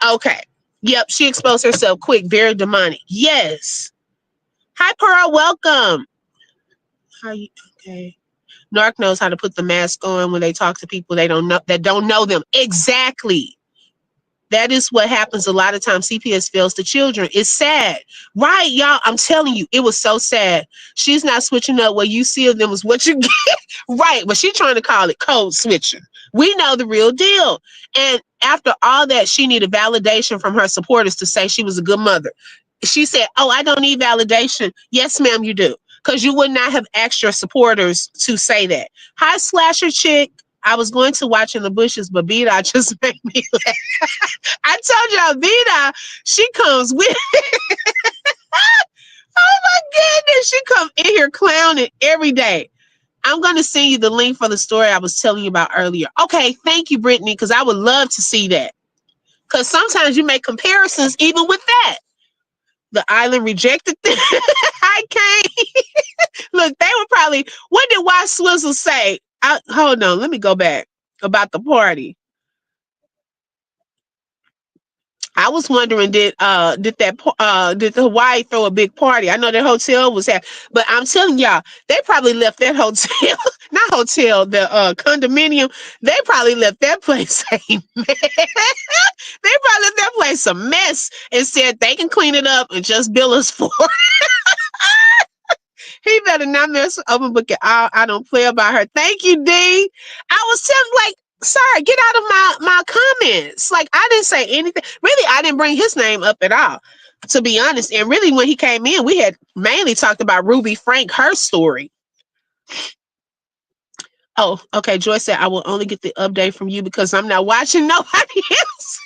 okay. Yep, she exposed herself quick, very demonic. Yes. Hi, Pearl. Welcome. How you? Okay. Narc knows how to put the mask on when they talk to people they don't know that don't know them. Exactly. That is what happens a lot of times. CPS fails the children. It's sad. Right, y'all. I'm telling you, it was so sad. She's not switching up. What you see of them is what you get. Right. But she's trying to call it code switching. We know the real deal. And after all that, she needed validation from her supporters to say she was a good mother. She said, "Oh, I don't need validation." Yes, ma'am, you do. Because you would not have asked your supporters to say that. Hi, Slasher Chick. I was going to watch in the bushes, but Beta just made me laugh. I told y'all, Vida, she comes with. Oh my goodness, she come in here clowning every day. I'm going to send you the link for the story I was telling you about earlier. Okay, thank you, Brittany, because I would love to see that. Because sometimes you make comparisons even with that. The island rejected them. I can't. Look, they were probably. What did Y Swizzle say? Hold on, let me go back about the party. I was wondering, did the Hawaii throw a big party? I know that hotel was having, but I'm telling y'all, they probably left that hotel, not hotel, the condominium. They probably left that place a mess. They probably left that place a mess and said they can clean it up and just bill us for it. He better not mess with open book at all. I don't play about her. Thank you, D. I was telling like, sorry, get out of my comments. Like I didn't say anything. Really, I didn't bring his name up at all, to be honest. And really, when he came in, we had mainly talked about Ruby Frank, her story. Oh, okay. Joyce said I will only get the update from you because I'm not watching nobody else.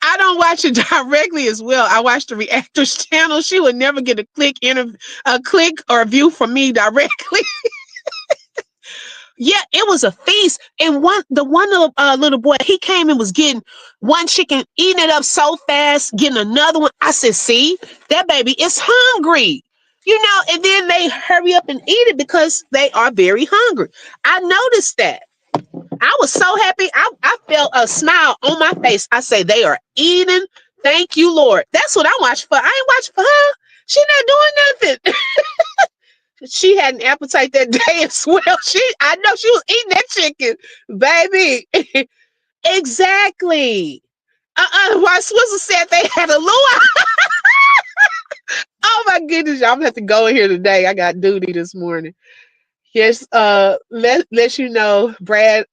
I don't watch it directly as well. I watch the reactors channel. She would never get a click or a view from me directly. Yeah, it was a feast. And one little boy, he came and was getting one chicken, eating it up so fast, getting another one. I said, see, that baby is hungry. And then they hurry up and eat it because they are very hungry. I noticed that. I was so happy. I felt a smile on my face. I say, they are eating. Thank you, Lord. That's what I watch for. I ain't watching for her. She not doing nothing. She had an appetite that day as well. I know she was eating that chicken, baby. Exactly. Why Swizzle said they had a luau. Oh my goodness, y'all, I'm gonna have to go in here today. I got duty this morning. Yes, let you know, Brad.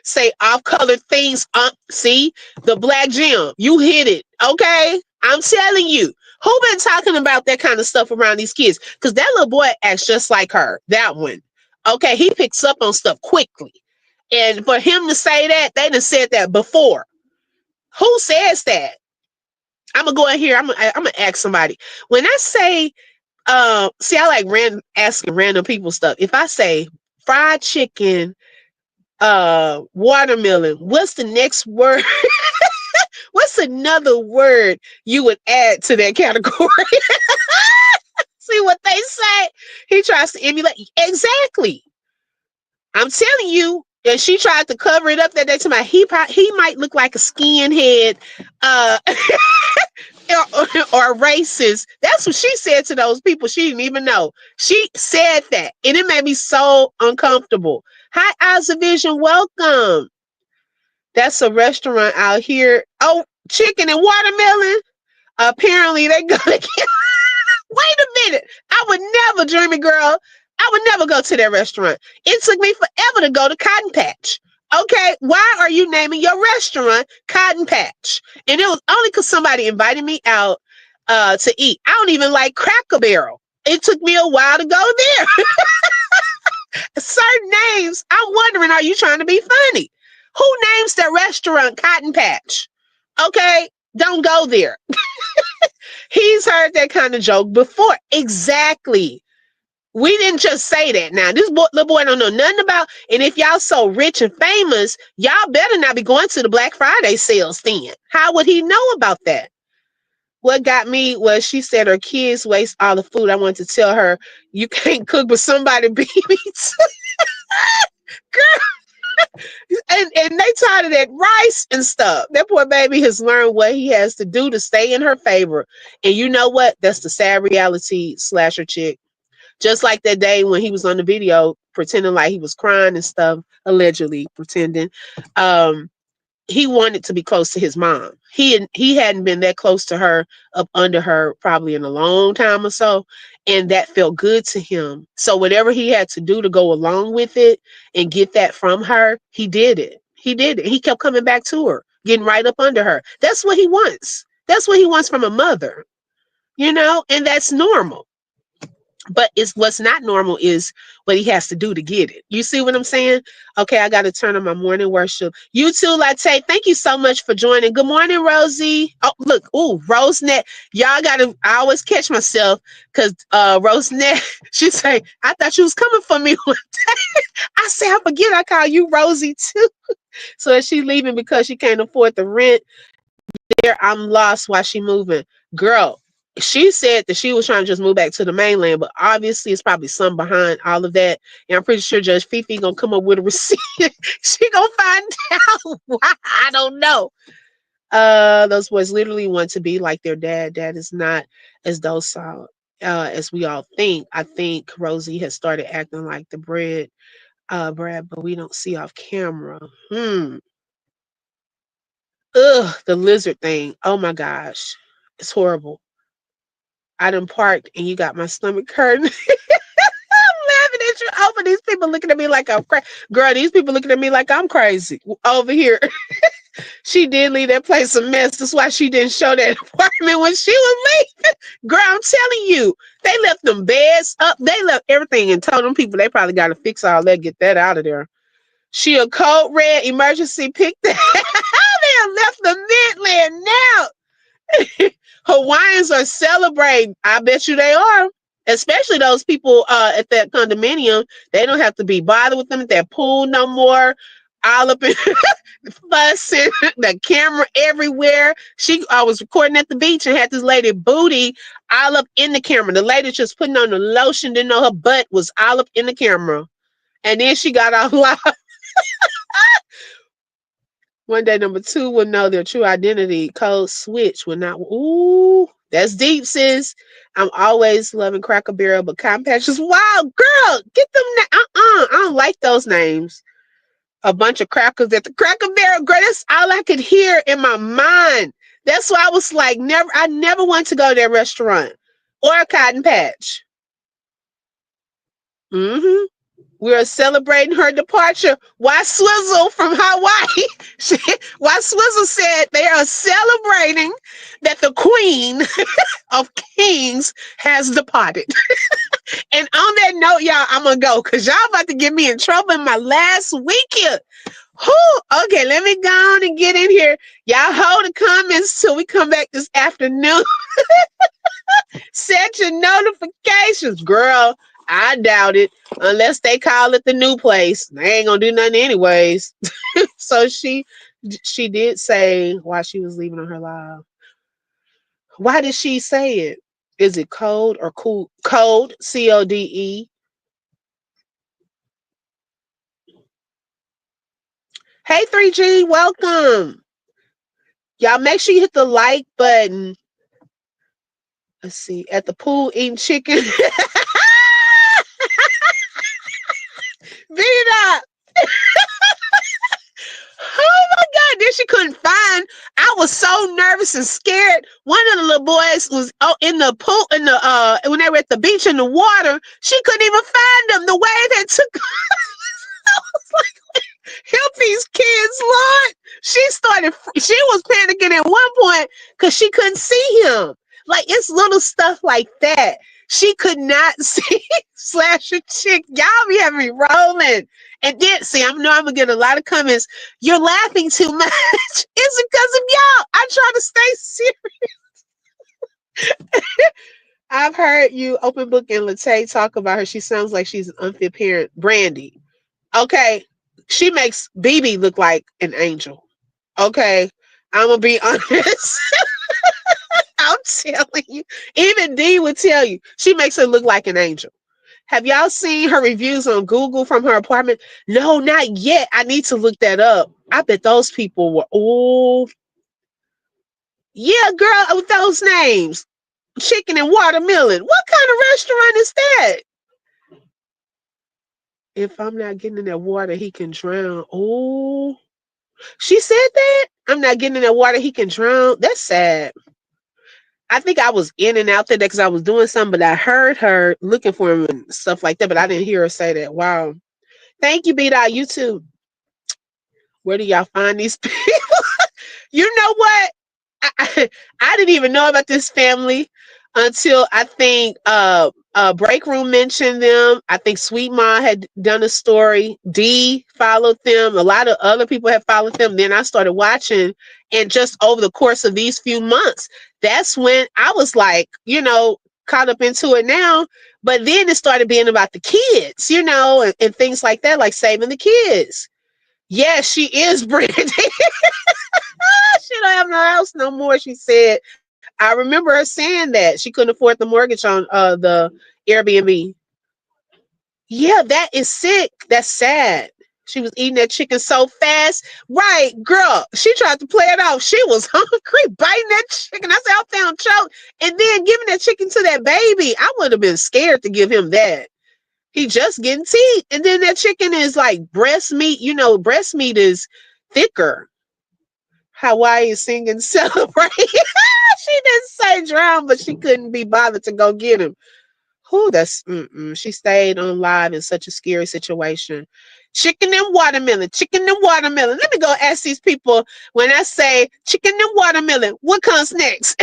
Say off-color things. See the black gem. You hit it. Okay, I'm telling you. Who been talking about that kind of stuff around these kids? Because that little boy acts just like her. That one. Okay, he picks up on stuff quickly. And for him to say that, they done said that before. Who says that? I'm gonna go in here. I'm gonna ask somebody. When I say see, I like asking random people stuff. If I say fried chicken, watermelon, what's the next word? What's another word you would add to that category? See what they say? He tries to emulate. Exactly. I'm telling you. And she tried to cover it up that day to my he might look like a skinhead uh or racist. That's what she said to those people she didn't even know. She said that, and it made me so uncomfortable. Hi, Observation, welcome. That's a restaurant out here. Oh, chicken and watermelon. Apparently, they gonna get. Wait a minute. I would never, Dreamy Girl. I would never go to that restaurant. It took me forever to go to Cotton Patch. Okay, why are you naming your restaurant Cotton Patch? And it was only because somebody invited me out to eat. I don't even like Cracker Barrel. It took me a while to go there. Certain names, I'm wondering, are you trying to be funny? Who names their restaurant Cotton Patch? Okay, don't go there. He's heard that kind of joke before. Exactly. We didn't just say that. Now, this little boy don't know nothing about, and if y'all so rich and famous, y'all better not be going to the Black Friday sales then. How would he know about that? What got me was she said her kids waste all the food. I wanted to tell her, you can't cook, but somebody beat me too. And they taught it at rice and stuff. That poor baby has learned what he has to do to stay in her favor. And you know what? That's the sad reality, slasher chick. Just like that day when he was on the video pretending like he was crying and stuff, allegedly pretending. Um, he wanted to be close to his mom. He hadn't been that close to her up under her probably in a long time or so, and that felt good to him. So whatever he had to do to go along with it and get that from her, he did it. He did it. He kept coming back to her, getting right up under her. That's what he wants. That's what he wants from a mother, and that's normal. But it's what's not normal is what he has to do to get it. You see what I'm saying? Okay, I got to turn on my morning worship. You too, Latte. Thank you so much for joining. Good morning, Rosie. Oh, look. Ooh, Rosenet. Y'all got to, I always catch myself because Rosenet, she say, I thought you was coming for me one day. I say, I forget I call you Rosie too. So is she leaving because she can't afford the rent? There, I'm lost while she moving. Girl, she said that she was trying to just move back to the mainland, but obviously it's probably some behind all of that. And I'm pretty sure Judge Fifi gonna come up with a receipt. She gonna find out why. I don't know. Those boys literally want to be like their dad. Dad is not as docile as we all think. I think Rosie has started acting like the Brad, but we don't see off camera. Ugh, the lizard thing. Oh my gosh. It's horrible. I done parked and you got my stomach hurting. I'm laughing at you. Over these people looking at me like I'm crazy. Girl, these people looking at me like I'm crazy. Over here. She did leave that place a mess. That's why she didn't show that apartment when she was leaving. Girl, I'm telling you. They left them beds up. They left everything and told them people they probably got to fix all that, get that out of there. She a code red emergency pick that. They have left the Midland now. Hawaiians are celebrating. I bet you they are. Especially those people at that condominium. They don't have to be bothered with them at that pool no more. All up in fussing, the camera everywhere. I was recording at the beach and had this lady booty all up in the camera. The lady just putting on the lotion, didn't know her butt was all up in the camera. And then she got all live. One day, number two will know their true identity. Code switch will not. Ooh, that's deep, sis. I'm always loving Cracker Barrel, but Cotton Patch is wild. Girl, get them. I don't like those names. A bunch of crackers at the Cracker Barrel. Girl, that's all I could hear in my mind. That's why I was like, I never want to go to that restaurant or a Cotton Patch. Mm-hmm. We are celebrating her departure. Why Swizzle from Hawaii? Why Swizzle said they are celebrating that the Queen of Kings has departed. And on that note, y'all, I'm gonna go because y'all about to get me in trouble in my last weekend. Okay, let me go on and get in here. Y'all hold the comments till we come back this afternoon. Set your notifications, girl. I doubt it. Unless they call it the new place. They ain't gonna do nothing anyways. So she did say why she was leaving on her live. Why did she say it? Is it code or cool? Code, CODE. Hey 3G, welcome. Y'all make sure you hit the like button. Let's see. At the pool eating chicken. Beat it up. Oh my God, then she couldn't find. I was so nervous and scared. One of the little boys was in the pool when they were at the beach in the water. She couldn't even find them. The way they took I was like, help these kids, Lord. She was panicking at one point because she couldn't see him. Like it's little stuff like that. She could not see Slasher Chick. Y'all be having me rolling. And then, see, I know I'm going to get a lot of comments. You're laughing too much. It's because of y'all. I try to stay serious. I've heard you, Open Book and Latte, talk about her. She sounds like she's an unfit parent. Brandy. Okay. She makes BB look like an angel. Okay. I'm going to be honest. I'm telling you. Even D would tell you. She makes her look like an angel. Have y'all seen her reviews on Google from her apartment? No, not yet. I need to look that up. I bet those people were, oh, yeah, girl, with those names. Chicken and watermelon. What kind of restaurant is that? If I'm not getting in that water, he can drown. Oh, she said that? I'm not getting in that water, he can drown. That's sad. I think I was in and out there because I was doing something, but I heard her looking for him and stuff like that, but I didn't hear her say that. Wow. Thank you, B Dot. You too. Where do y'all find these people? You know what? I didn't even know about this family until I think Break Room mentioned them. I think Sweet Ma had done a story. D followed them. A lot of other people had followed them. Then I started watching, and just over the course of these few months, that's when I was like, caught up into it now. But then it started being about the kids, and things like that, like saving the kids. Yes, she is Brandy. She don't have no house no more. She said, I remember her saying that she couldn't afford the mortgage on the Airbnb. Yeah, that is sick. That's sad. She was eating that chicken so fast. Right, girl. She tried to play it off. She was hungry, biting that chicken. I said, I found choke. And then giving that chicken to that baby. I would have been scared to give him that. He just getting teeth. And then that chicken is like breast meat. Breast meat is thicker. Hawaii singing celebrate. She didn't say drown, but she couldn't be bothered to go get him. Who that's she stayed on live in such a scary situation. Chicken and watermelon, chicken and watermelon. Let me go ask these people when I say chicken and watermelon, what comes next?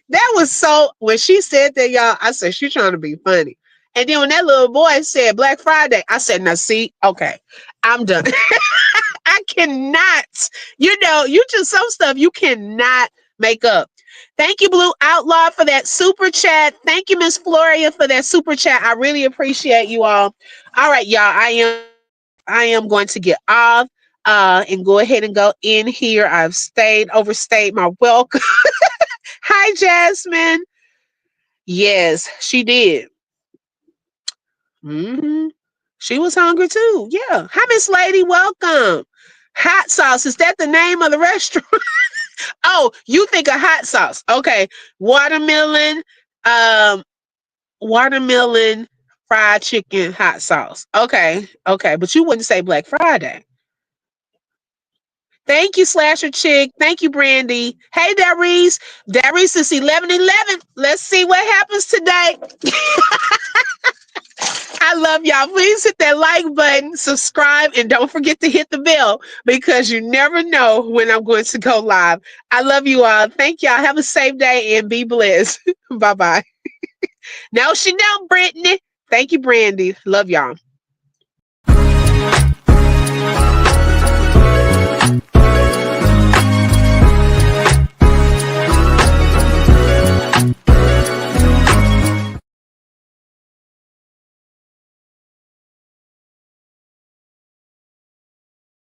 That was so when she said that, y'all, I said she's trying to be funny. And then when that little boy said Black Friday, I said, now see, okay, I'm done. I cannot, you just some stuff you cannot make up. Thank you, Blue Outlaw, for that super chat. Thank you, Miss Floria, for that super chat. I really appreciate you all. All right, y'all. I am going to get off and go ahead and go in here. I've overstayed my welcome. Hi, Jasmine. Yes, she did. Hmm. She was hungry too. Yeah. Hi, Miss Lady. Welcome. Hot sauce. Is that the name of the restaurant? Oh, you think of hot sauce. Okay. Watermelon, um, watermelon fried chicken hot sauce. Okay. Okay. But you wouldn't say Black Friday. Thank you, Slasher Chick. Thank you, Brandy. Hey, Darius. Darius is 11:11. Let's see what happens today. I love y'all. Please hit that like button, subscribe, and don't forget to hit the bell because you never know when I'm going to go live. I love you all. Thank y'all. Have a safe day and be blessed. Bye bye. No, she don't, Brittany. Thank you, Brandy. Love y'all.